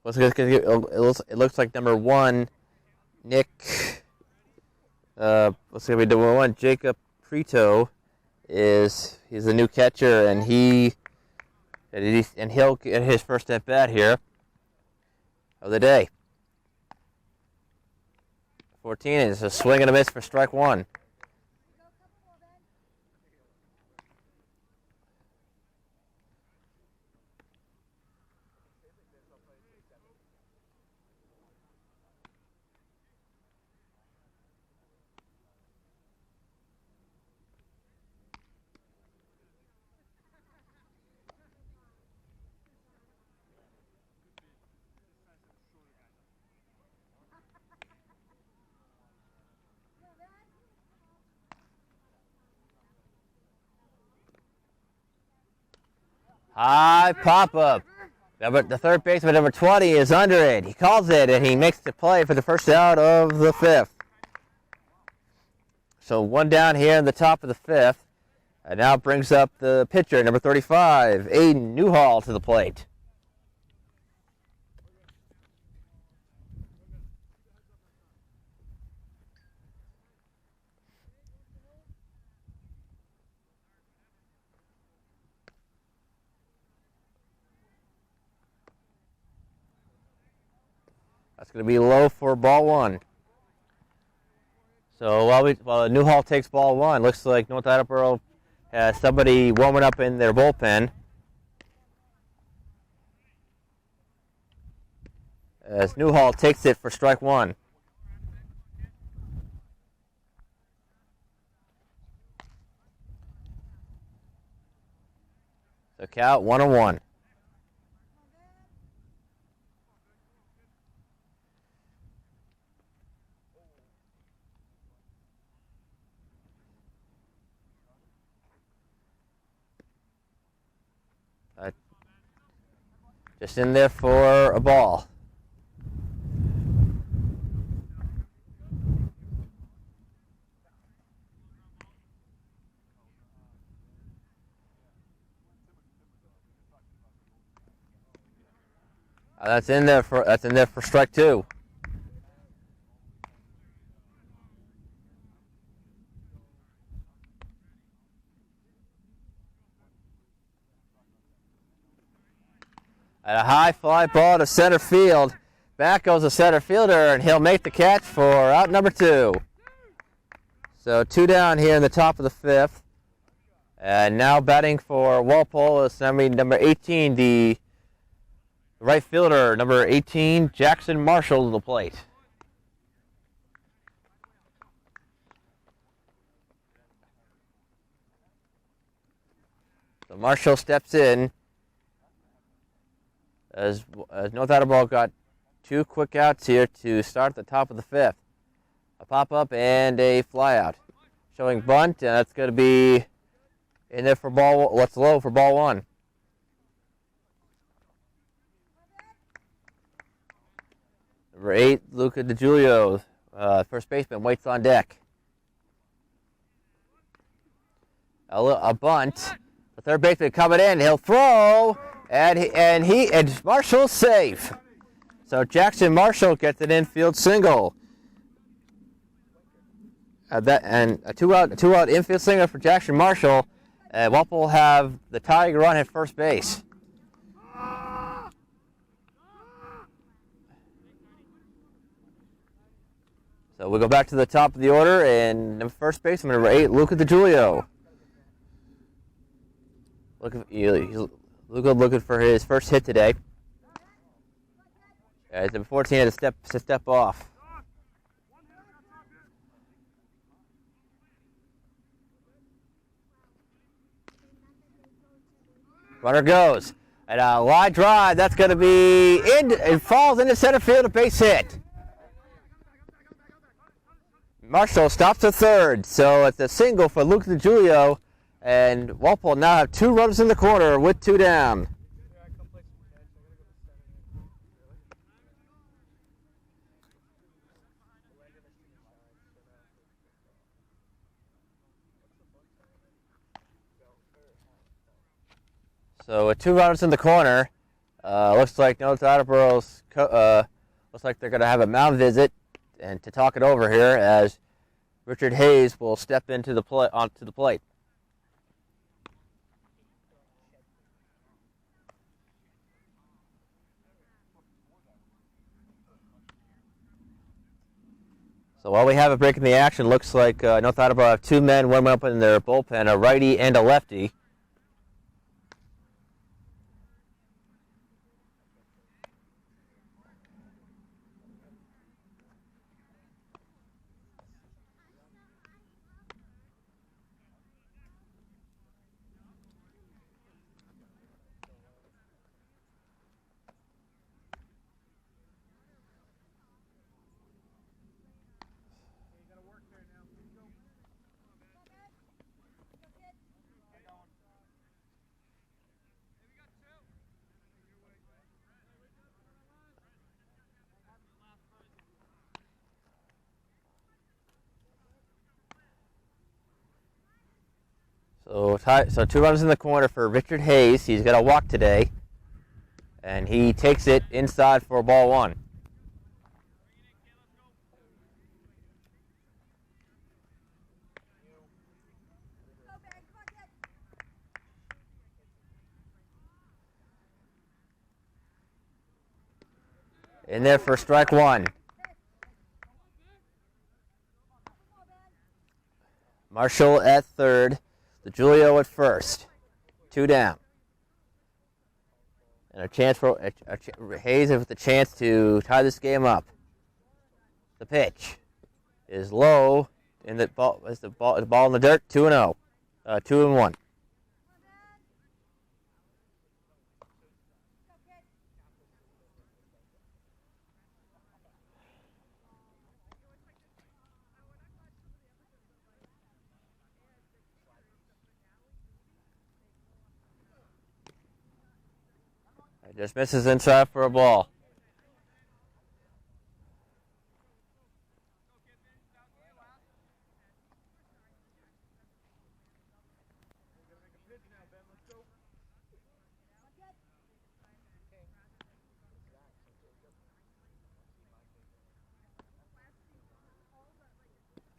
[SPEAKER 1] It looks like number 1, Nick. What's going to be number 1? Jacob Preto he's the new catcher, and he'll get his first at bat here of the day. 14 is a swing and a miss for strike 1. High pop-up. The third baseman, number 20, is under it. He calls it, and he makes the play for the first out of the 5th. So 1 down here in the top of the 5th. And now brings up the pitcher, number 35, Aiden Newhall, to the plate. That's going to be low for ball 1. So while Newhall takes ball 1, looks like North Attleboro has somebody warming up in their bullpen. as Newhall takes it for strike one. So count 1-1. Just in there for a ball. That's in there for strike two. And a high fly ball to center field. Back goes the center fielder, and he'll make the catch for out number two. So 2 down here in the top of the fifth. And now batting for Walpole is number 18, the right fielder, number 18, Jackson Marshall, to the plate. So Marshall steps in as North Attleboro got 2 quick outs here to start at the top of the fifth. A pop-up and a fly-out. Showing bunt, and that's going to be in there for ball. What's low for ball one. Number 8, Luca DiGiulio, first baseman, waits on deck. A bunt. The third baseman coming in. He'll throw, and Marshall's safe. So Jackson Marshall gets an infield single. And a two-out infield single for Jackson Marshall. And Walpole will have the tying run at first base. So we'll go back to the top of the order, and first baseman, number 8, Luca DiGiulio. Luca looking for his first hit today. As number 14 had to step off. Runner goes. And a line drive, that's going to be in. It falls into center field, a base hit. Marshall stops at third, so it's a single for Luke DiGiulio, and Walpole now have 2 runners in the corner with 2 down. So with 2 runners in the corner, looks like North Attleboro's looks like they're going to have a mound visit and to talk it over here as Richard Hayes will step onto the plate. So while we have a break in the action, looks like North Attleboro have 2 men, 1 up in their bullpen, a righty and a lefty. So 2 runners in the corner for Richard Hayes. He's got a walk today, and he takes it inside for ball 1. In there for strike 1. Marshall at third. DiGiulio at first. 2 down. and a chance for Hayes with the chance to tie this game up. The pitch is low, and the ball in the dirt. 2-0, 2-1. Just misses inside for a ball.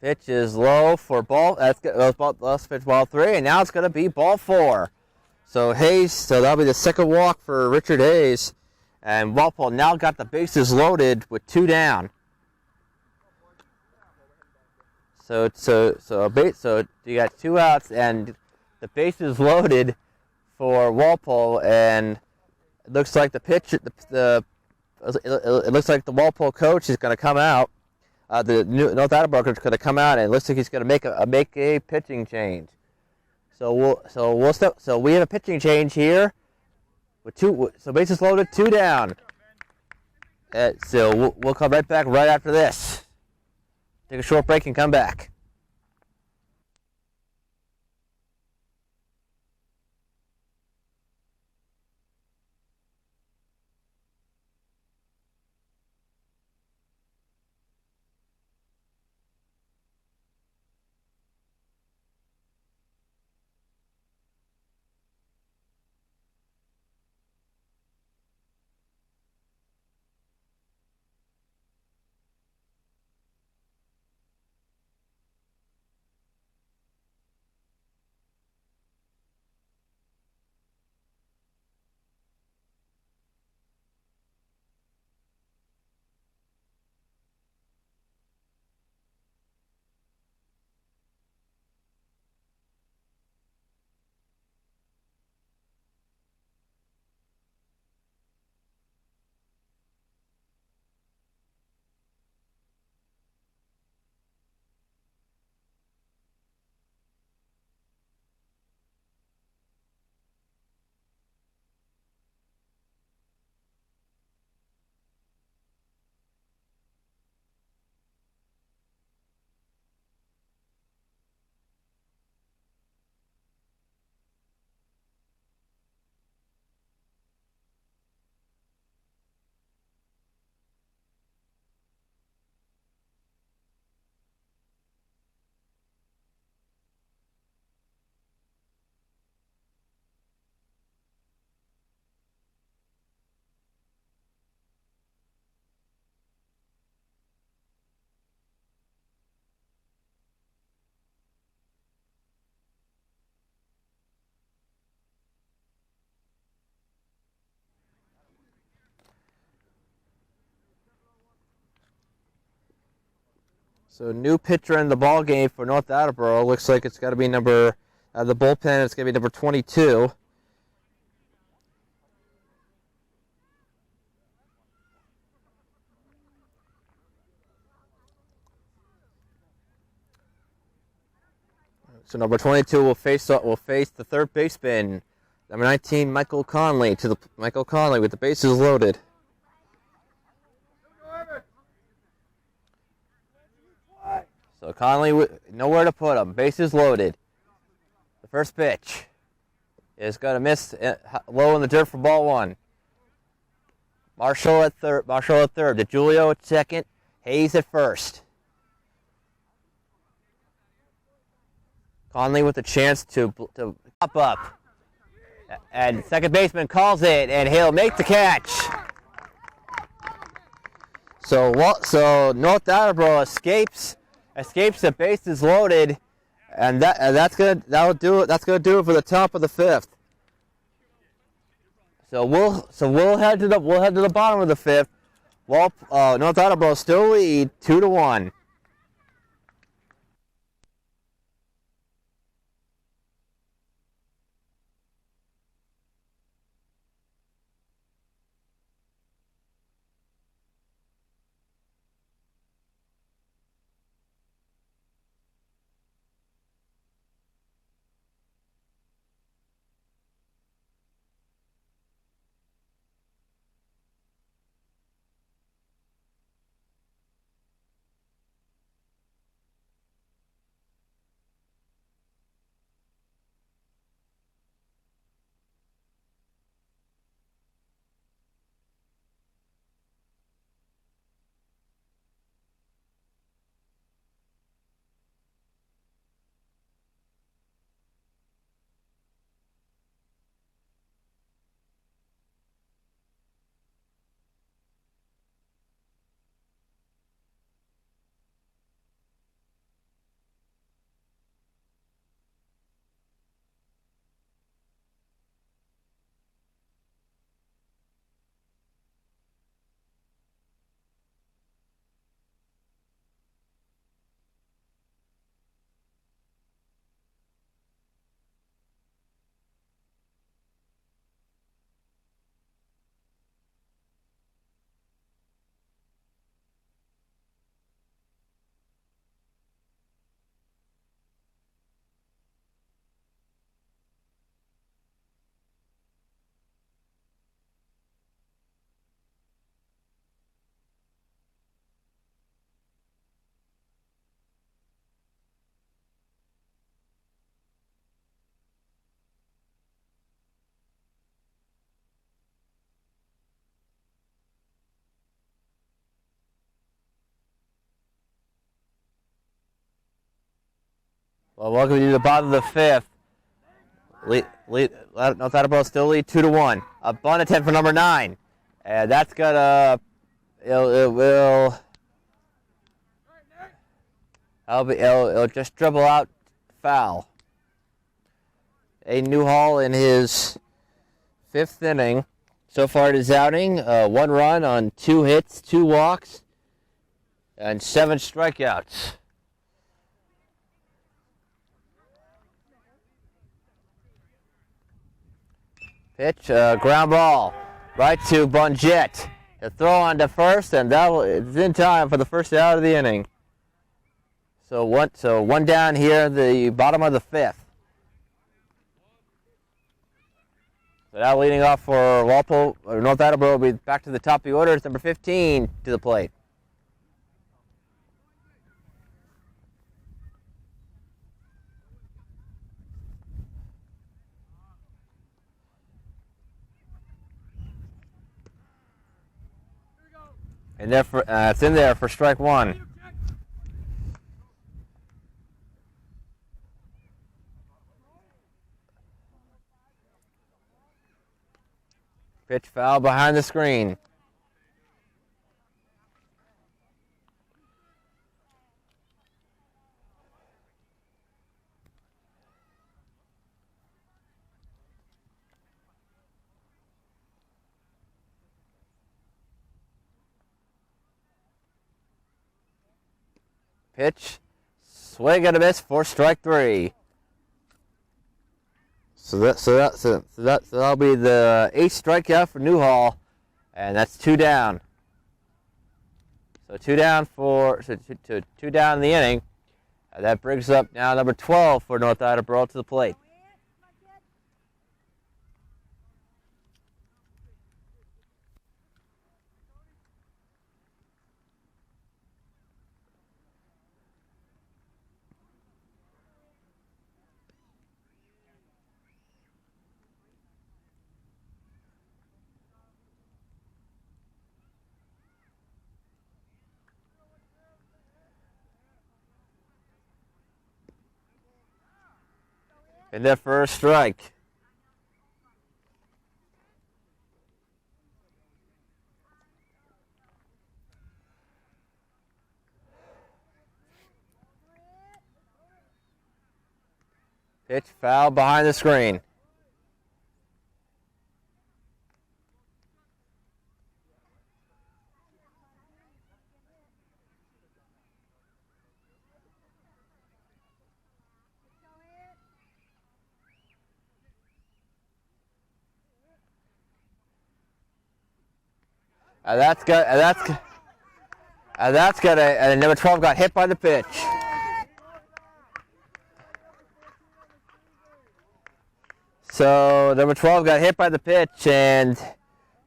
[SPEAKER 1] Pitch is low for ball. That's pitch ball 3, and now it's going to be ball 4. So that'll be the second walk for Richard Hayes, and Walpole now got the bases loaded with 2 down. So you got 2 outs, and the bases loaded for Walpole, and it looks like it looks like the Walpole coach is going to come out. The North Attleboro is going to come out, and it looks like he's going to make a pitching change. So we have a pitching change here with 2. So bases loaded, 2 down. So we'll come right back right after this. Take a short break and come back. So new pitcher in the ball game for North Attleboro. Looks like it's got to be the bullpen. It's going to be number 22. So number 22 will face the third baseman, number 19 Michael Conley with the bases loaded. So Conley, nowhere to put him. Bases loaded. The first pitch is going to miss low in the dirt for ball 1. Marshall at third. DeGiulio at second. Hayes at first. Conley with a chance to pop up. And second baseman calls it, and he'll make the catch. So North Attleboro escapes the bases loaded, and that's gonna do it. That's gonna do it for the top of the 5th. So we'll head to the bottom of the 5th. North Attleboro still lead 2-1. Well, welcome to the bottom of the fifth. North Attleboro still lead 2-1. A bunt attempt for number 9, and that's gonna it'll just dribble out foul. A Newhall in his 5th inning so far in his outing, 1 run on 2 hits, 2 walks, and 7 strikeouts. Pitch, ground ball, right to Bunjett. The throw on to first, and it's in time for the first out of the inning. So one down here, the bottom of the 5th. So now leading off for Walpole, North Attleboro will be back to the top of the order. It's number 15 to the plate. And it's in there for strike 1. Pitch foul behind the screen. Pitch, swing and a miss for strike 3. So that'll be the 8th strikeout for Newhall, and that's 2 down. So 2 down two down in the inning. That brings up now number 12 for North Attleboro to the plate. And their first strike. Pitch foul behind the screen. And number 12 got hit by the pitch. So number 12 got hit by the pitch, and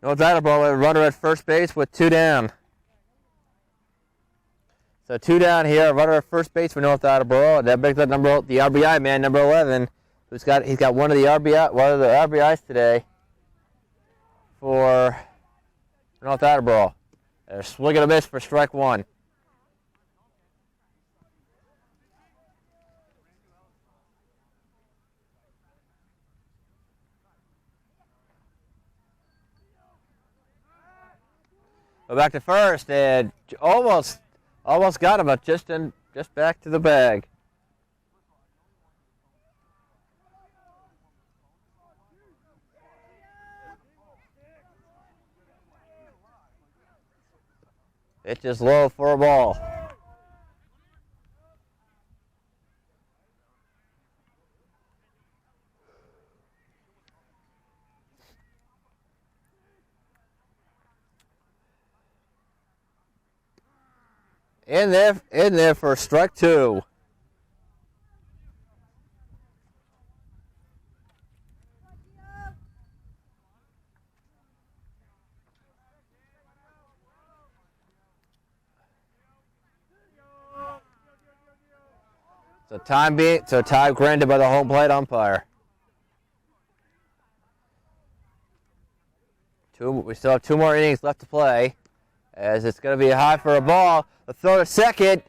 [SPEAKER 1] North Attleboro runner at first base with 2 down. So 2 down here, runner at first base for North Attleboro. That brings up the RBI man, number 11, he's got one of the RBIs today for North Attleboro. They're swinging a miss for strike 1. Go back to first, and almost got him, but just back to the bag. It's just low for a ball. In there for strike 2. So time granted by the home plate umpire. We still have 2 more innings left to play, as it's going to be a high for a ball. The throw to second,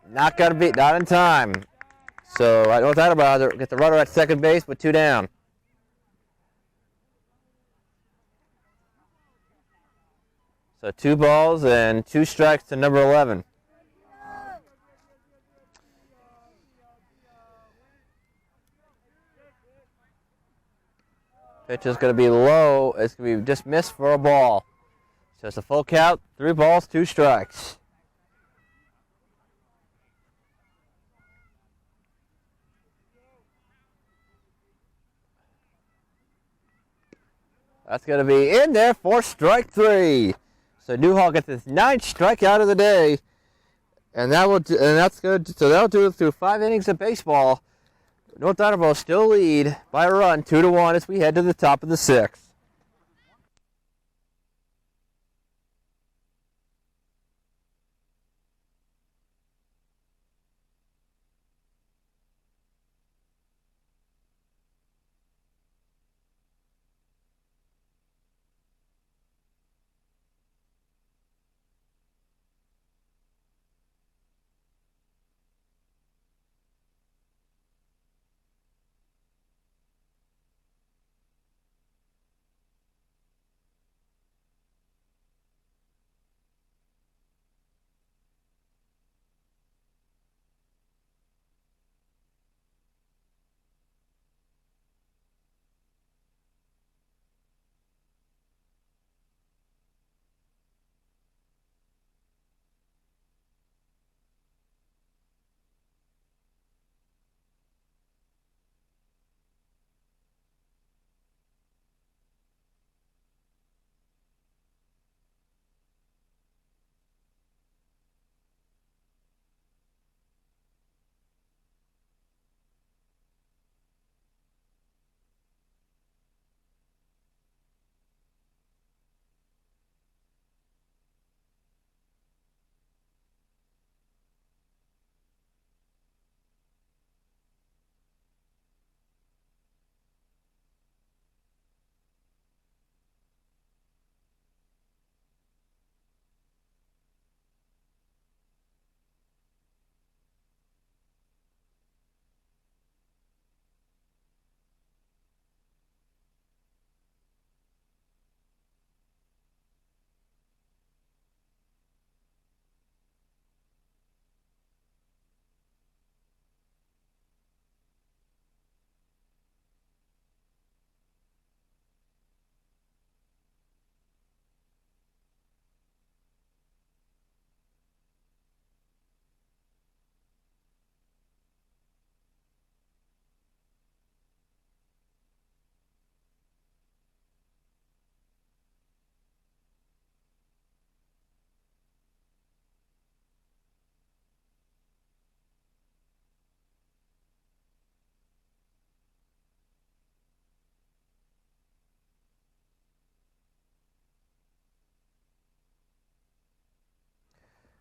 [SPEAKER 1] not in time. So I North Attleboro get the runner at second base with 2 down. So 2 balls and 2 strikes to number 11. Pitch is going to be low. It's going to be just missed for a ball. So it's a full count, 3 balls, 2 strikes. That's going to be in there for strike 3. So Newhall gets his 9th strikeout of the day, and that's good. So that'll do it through 5 innings of baseball. North Attleboro still lead by a run, 2-1 as we head to the top of the 6th.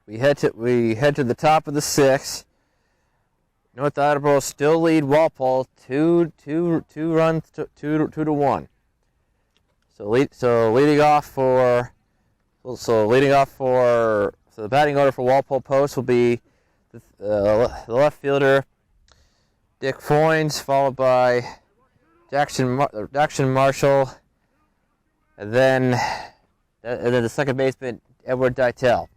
[SPEAKER 1] We head to the top of the 6th. North Attleboro still lead Walpole 2 runs to 1. So the batting order for Walpole Post will be the left fielder Dick Foynes, followed by Jackson Marshall, and then the second baseman Edward Dytel.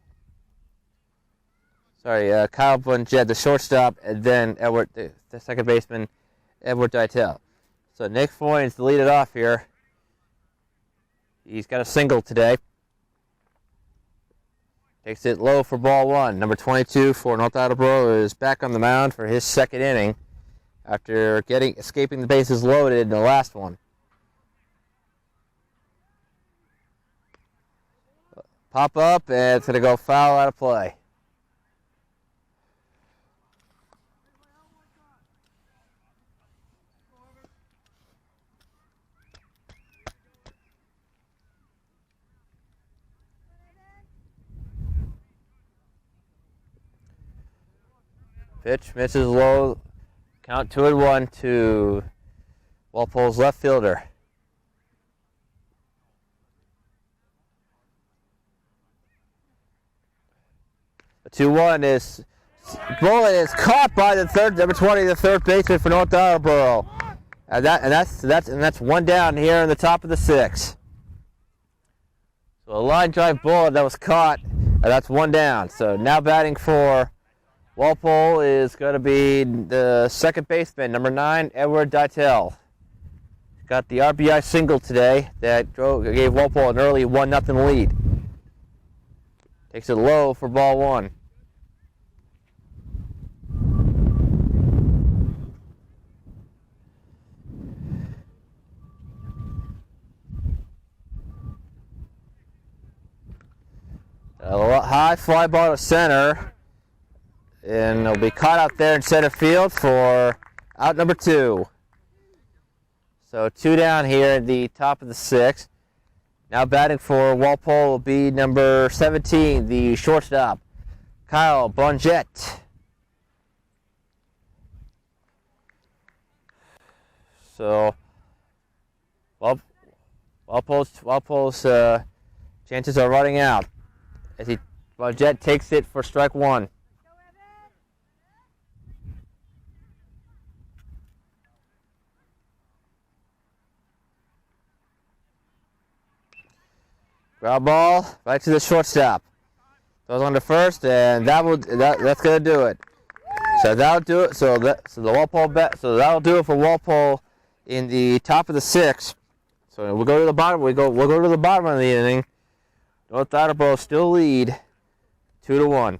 [SPEAKER 1] Kyle Bunjed, the shortstop, and then the second baseman, Edward Dytel. So Nick Foynes to lead it off here. He's got a single today. Takes it low for ball 1. Number 22 for North Attleboro is back on the mound for his 2nd inning after escaping the bases loaded in the last one. Pop up, and it's going to go foul out of play. Pitch misses low. Count 2-1 to Walpole's left fielder. The 2-1 is Bullet is caught by the number 20, the third baseman for North Attleboro. And that's one down here in the top of the 6th. So a line drive bullet that was caught, and that's one down. So now batting for Walpole is going to be the second baseman, number 9, Edward Dytel. Got the RBI single today that gave Walpole an early 1-0 lead. Takes it low for ball 1. A high fly ball to center, and it'll be caught out there in center field for out number 2. So 2 down here at the top of the 6th. Now batting for Walpole will be number 17, the shortstop, Kyle Bonjet. So Walpole's chances are running out as Bonjet takes it for strike 1. Ground ball right to the shortstop. Goes on to first, and that's gonna do it. So that'll do it. So that'll do it for Walpole in the top of the 6th. So we'll go to the bottom. We'll go to the bottom of the inning. North Attleboro still lead 2-1.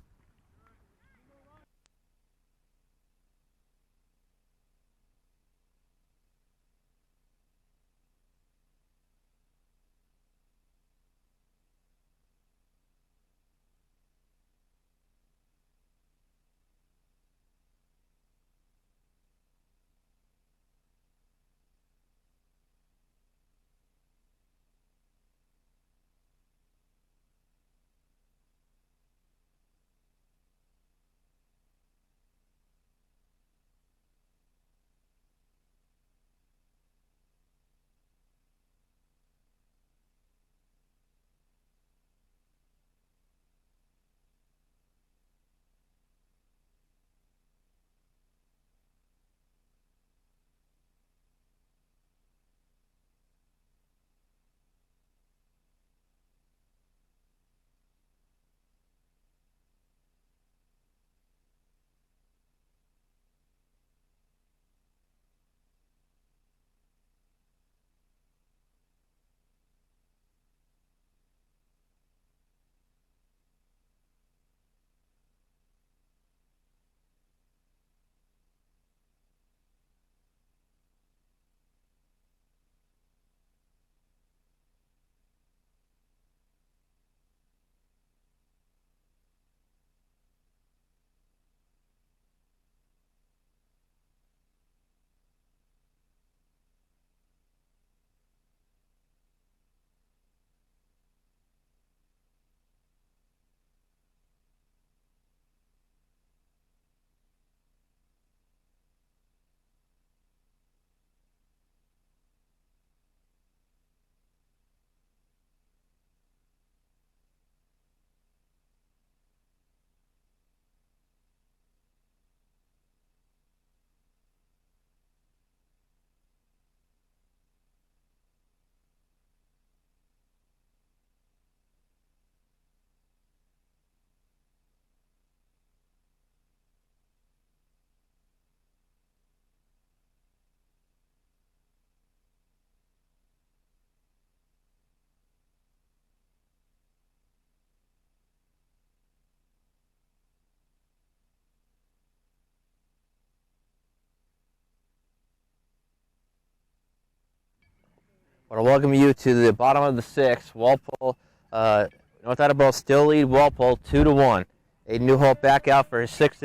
[SPEAKER 1] I want to welcome you to the bottom of the 6th. Walpole, North Attleboro still lead Walpole 2-1. Aiden Newholt back out for his 6th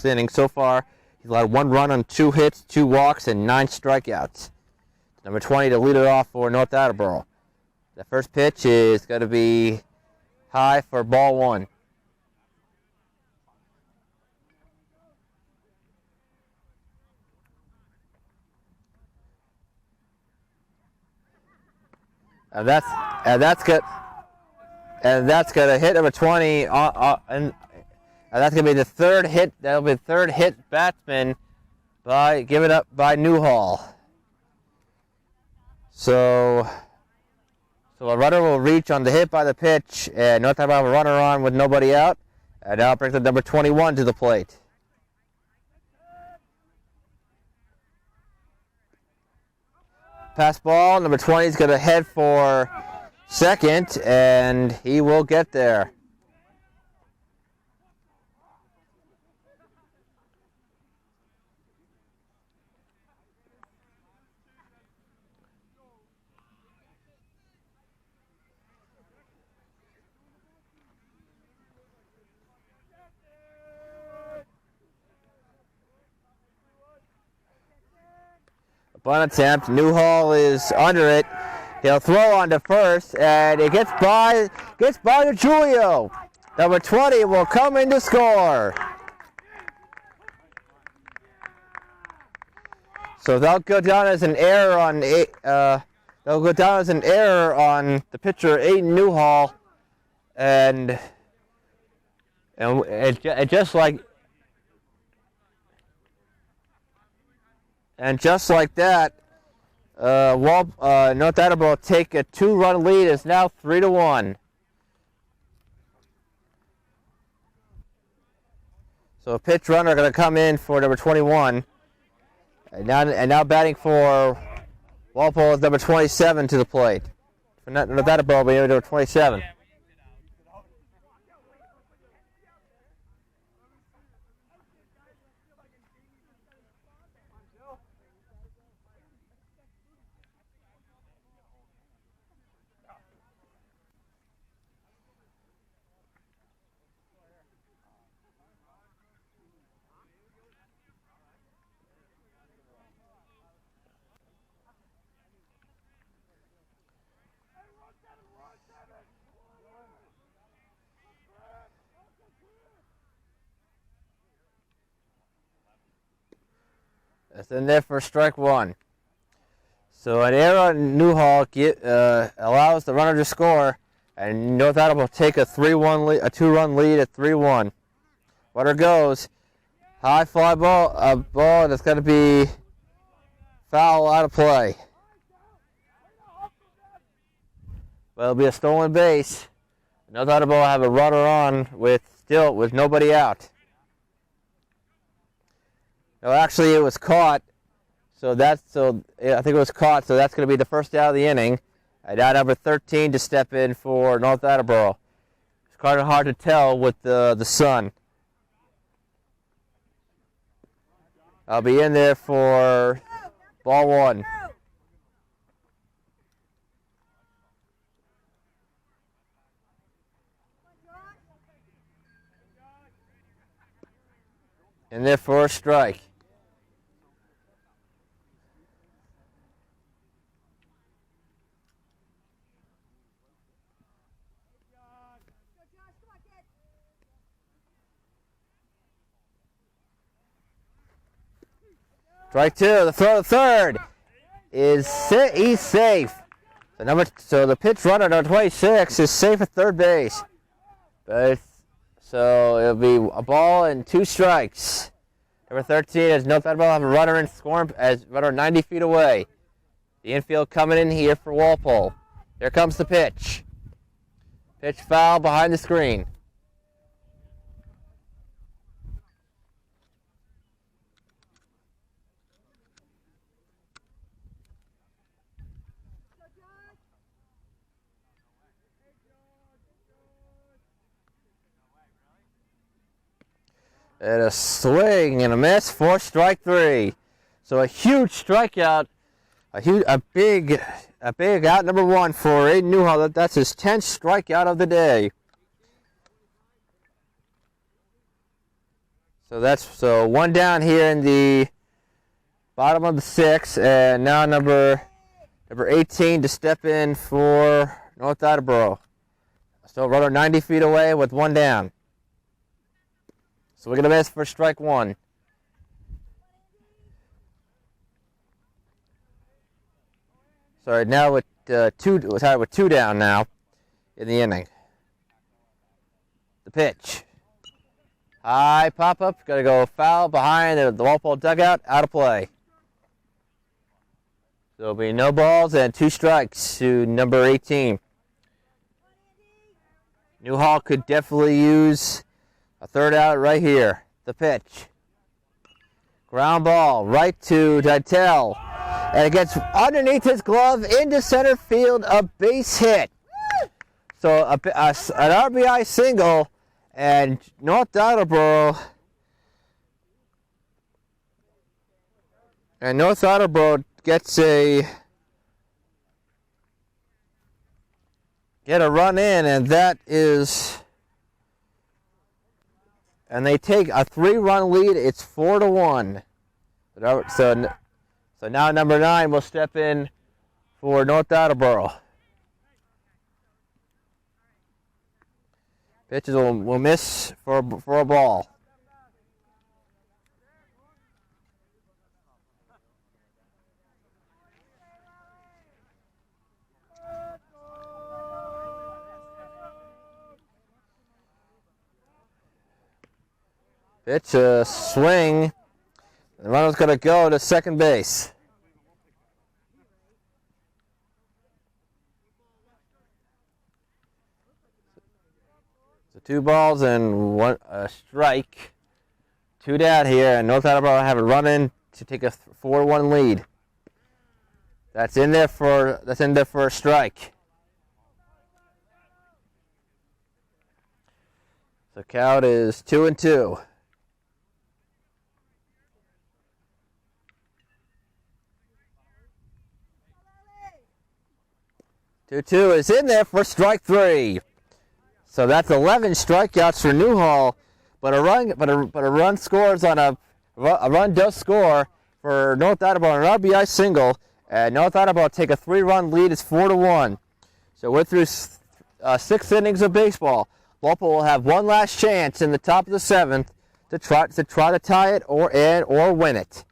[SPEAKER 1] inning so far. He's allowed 1 run on 2 hits, 2 walks, and 9 strikeouts. Number 20 to lead it off for North Attleboro. The first pitch is going to be high for ball 1. And that's going to hit number 20 That's going to be the third hit. That'll be the third hit batsman given up by Newhall. So a runner will reach on the hit by the pitch, and North Attleboro have a runner on with nobody out. And now brings the number 21 to the plate. Pass ball, number 20 is going to head for second, and he will get there. Bunt attempt. Newhall is under it. He'll throw on to first, and it gets by to Julio. Number 20 will come in to score. So they'll go down as an error on the pitcher Aiden Newhall, and just like that, North Attleboro take a 2-run lead. It's now 3-1. So a pitch runner going to come in for number 21, and now batting for Walpole is number 27 to the plate. For North Attleboro, will be number 27. That's in there for strike one. So an error on Newhall allows the runner to score, and North Attleboro take a 2-run lead at 3-1. Runner goes, high fly ball, a ball that's going to be foul out of play. But it'll be a stolen base. North Attleboro have a runner on with nobody out. No, actually it was caught. I think it was caught. So that's going to be the first out of the inning. And now number 13 to step in for North Attleboro. It's kind of hard to tell with the sun. I'll be in there for ball one. In there for a strike. Strike two. The throw to third he's safe. So the pitch runner, number 26, is safe at third base. So it'll be a ball and 2 strikes. Number 13 is North Attleboro have a runner in scoring as runner 90 feet away. The infield coming in here for Walpole. Here comes the pitch. Pitch foul behind the screen. And a swing and a miss for strike 3. So a huge strikeout, a big out number 1 for Aiden Newhall. That's his 10th strikeout of the day. So one down here in the bottom of the 6th, and now number 18 to step in for North Attleboro. So runner 90 feet away with 1 down. So we're going to miss for strike 1. Sorry, now with 2 down now in the inning. The pitch. High pop-up. Got to go foul behind the Walpole dugout. Out of play. So there'll be no balls and 2 strikes to number 18. Newhall could definitely use a 3rd out right here. The pitch. Ground ball right to Dytel. And it gets underneath his glove into center field. A base hit. So an RBI single. And North Attleboro gets a run in, and that is, and they take a 3-run lead. It's 4-1. So now number 9 will step in for North Attleboro. Pitches will miss for a ball. Pitch, a swing. The runner's going to go to second base. So 2 balls and a strike. 2 down here, and North Attleboro have a run in to take a 4-1 lead. That's in there for a strike. So count is 2-2. 2-2 is in there for strike 3. So that's 11 strikeouts for Newhall, but a run scores on a run does score for North Attleboro, an RBI single, and North Attleboro take a 3-run lead. It's 4-1. So we're through 6 innings of baseball. Walpole will have one last chance in the top of the 7th to try to tie it or win it.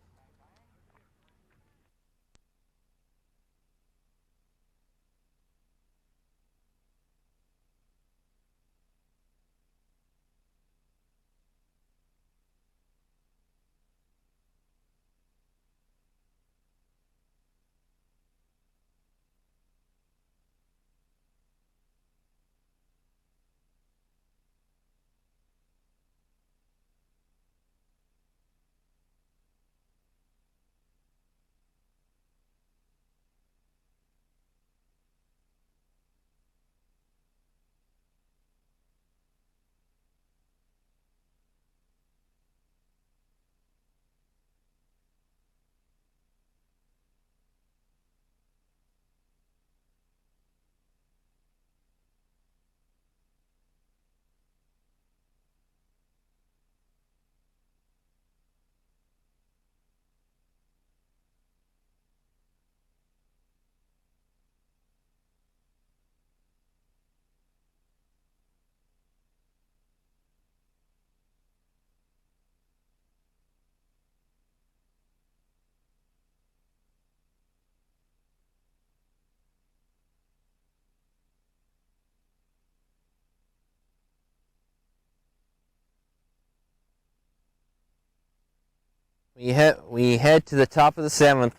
[SPEAKER 1] We head to the top of the 7th.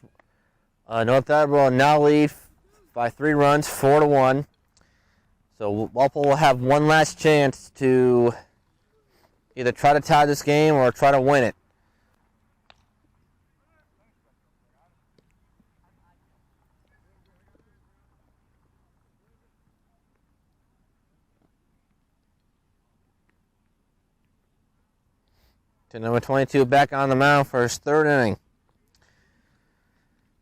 [SPEAKER 1] North Attleboro now lead by 3 runs, 4-1. So Walpole will have one last chance to either try to tie this game or try to win it. To number 22 back on the mound for his 3rd inning.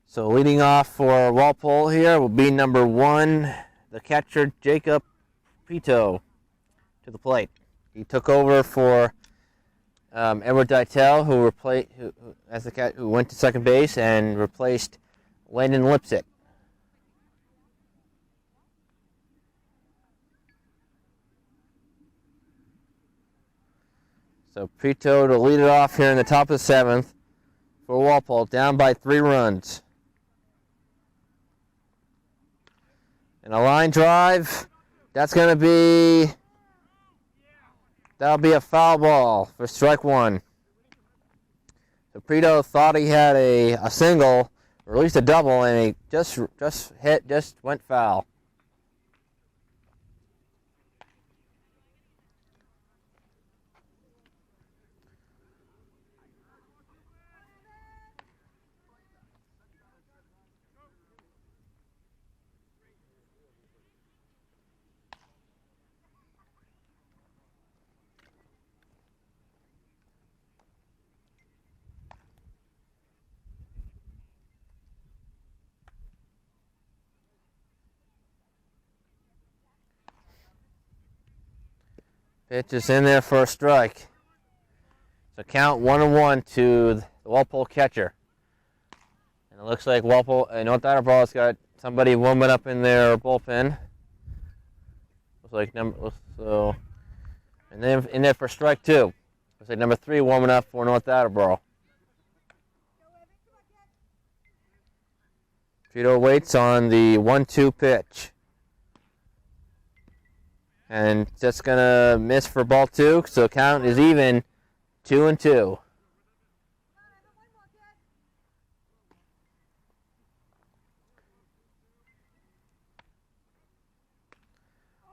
[SPEAKER 1] So leading off for Walpole here will be number 1, the catcher Jacob Pito, to the plate. He took over for Edward Dytel, who went to second base and replaced Landon Lipsick. So Pito to lead it off here in the top of the 7th for Walpole, down by 3 runs. And a line drive, that's going to that'll be a foul ball for strike one. So Prito thought he had a single, or at least a double, and he just went foul. Pitch is in there for a strike. So count 1-1 to the Walpole catcher. And it looks like Walpole, North Attleboro's got somebody warming up in their bullpen. Looks like and then in there for strike two. Looks like number 3 warming up for North Attleboro. Prito waits on the 1-2 pitch. And that's going to miss for ball 2, so count is even 2-2.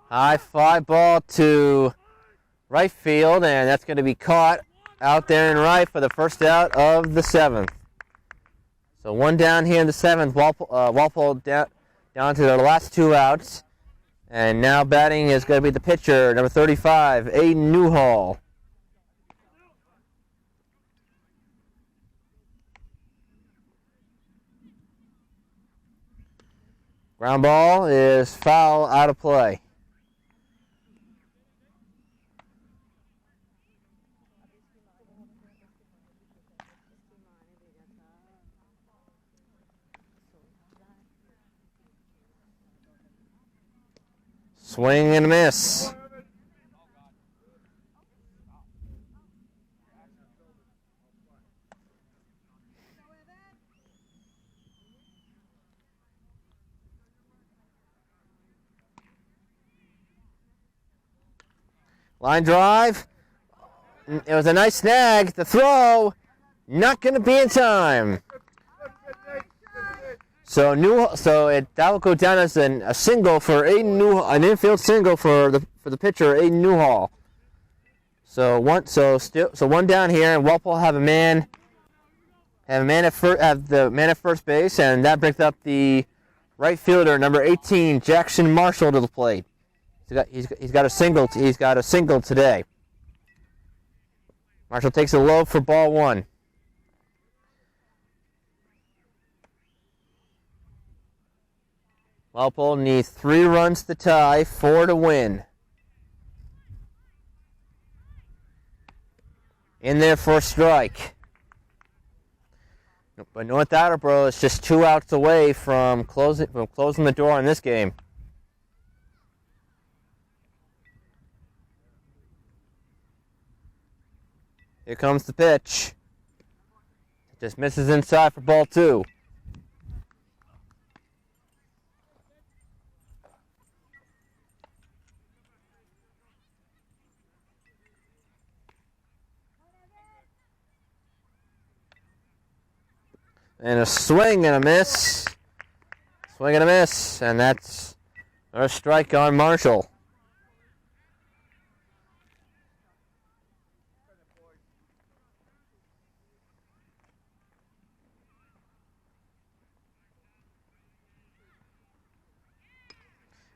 [SPEAKER 1] High fly ball to right field, and that's going to be caught out there in right for the first out of the 7th. So one down here in the 7th, Walpole down to their last 2 outs. And now batting is going to be the pitcher, number 35, Aiden Newhall. Ground ball is foul, out of play. Swing and a miss. Line drive. It was a nice snag. The throw, not going to be in time. So that will go down as a single for Aiden Newhall, an infield single for the pitcher Aiden Newhall. So one down here, and Walpole have the man at first base, and that brings up the right fielder number 18, Jackson Marshall, to the plate. He's got a single. He's got a single today. Marshall takes a low for ball 1. Walpole needs 3 runs to tie, 4 to win. In there for a strike. But North Attleboro is just 2 outs away from closing the door on this game. Here comes the pitch. It just misses inside for ball 2. And a swing and a miss. Swing and a miss. And that's a strike on Marshall.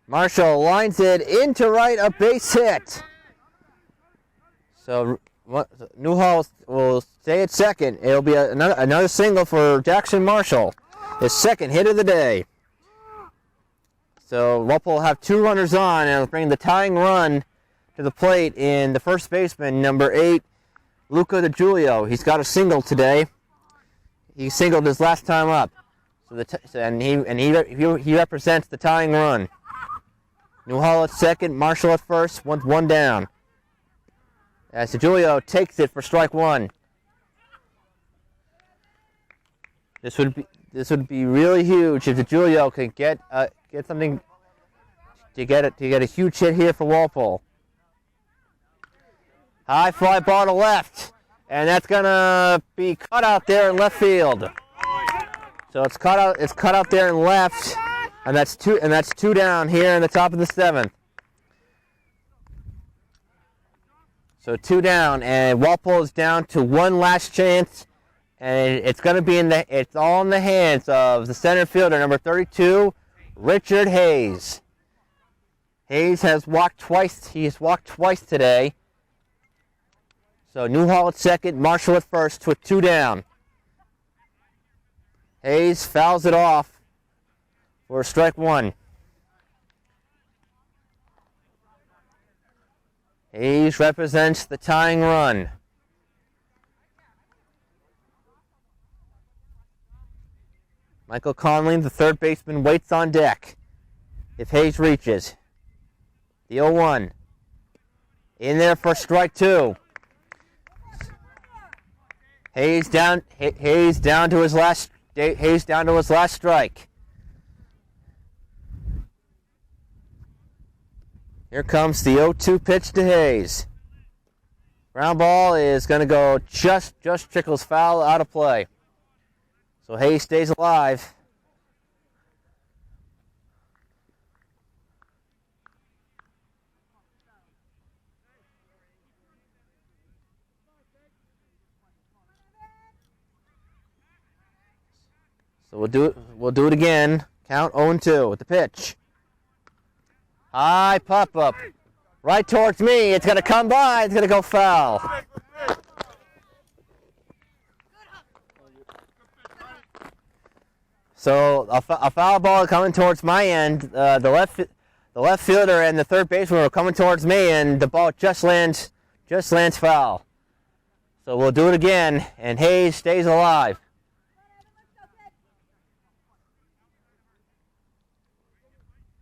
[SPEAKER 1] Marshall lines it into right, a base hit. So Newhall will stay at second. It'll be another single for Jackson Marshall, his second hit of the day. So Walpole will have 2 runners on, and it'll bring the tying run to the plate in the first baseman, number 8, Luca DiGiulio. He's got a single today. He singled his last time up, he represents the tying run. Newhall at second, Marshall at first, one down. As DiGiulio takes it for strike 1. This would be really huge if DiGiulio can get something to get a huge hit here for Walpole. High fly ball to left, and that's gonna be cut out there in left field. So it's cut out there in left, and that's two down here in the top of the 7th. So 2 down, and Walpole is down to one last chance, and it's gonna be it's all in the hands of the center fielder, number 32, Richard Hayes. Hayes has walked twice. He has walked twice today. So Newhall at second, Marshall at first with 2 down. Hayes fouls it off for strike 1. Hayes represents the tying run. Michael Conley, the third baseman, waits on deck if Hayes reaches. The 0-1. In there for strike 2. Hayes down to his last strike. Here comes the 0-2 pitch to Hayes. Ground ball is going to go just trickles foul out of play. So Hayes stays alive. So we'll do it again. Count 0-2 with the pitch. High pop up. Right towards me. It's going to come by. It's going to go foul. So a foul ball coming towards my end. The left fielder and the third baseman were coming towards me, and the ball just lands foul. So we'll do it again, and Hayes stays alive.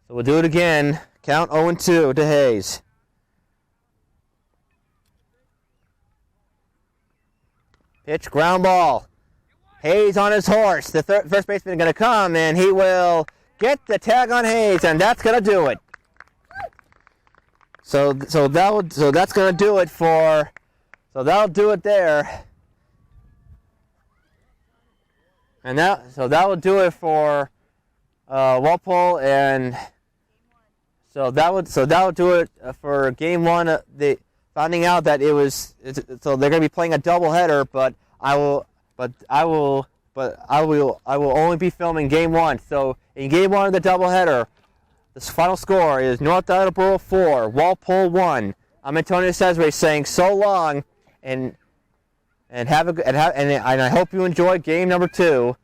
[SPEAKER 1] So we'll do it again. Count 0-2 to Hayes. Pitch, ground ball. Hayes on his horse. The first baseman is going to come, and he will get the tag on Hayes, and that's going to do it. So that's going to do it for. So that'll do it there. And that will do it for Walpole, and so that would do it for game 1. Finding out that so they're going to be playing a doubleheader, but I will only be filming game 1. So in game 1 of the doubleheader, the final score is North Attleboro 4, Walpole 1. I'm Antonio Cesare saying so long, and I hope you enjoy game number 2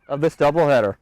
[SPEAKER 1] of this doubleheader.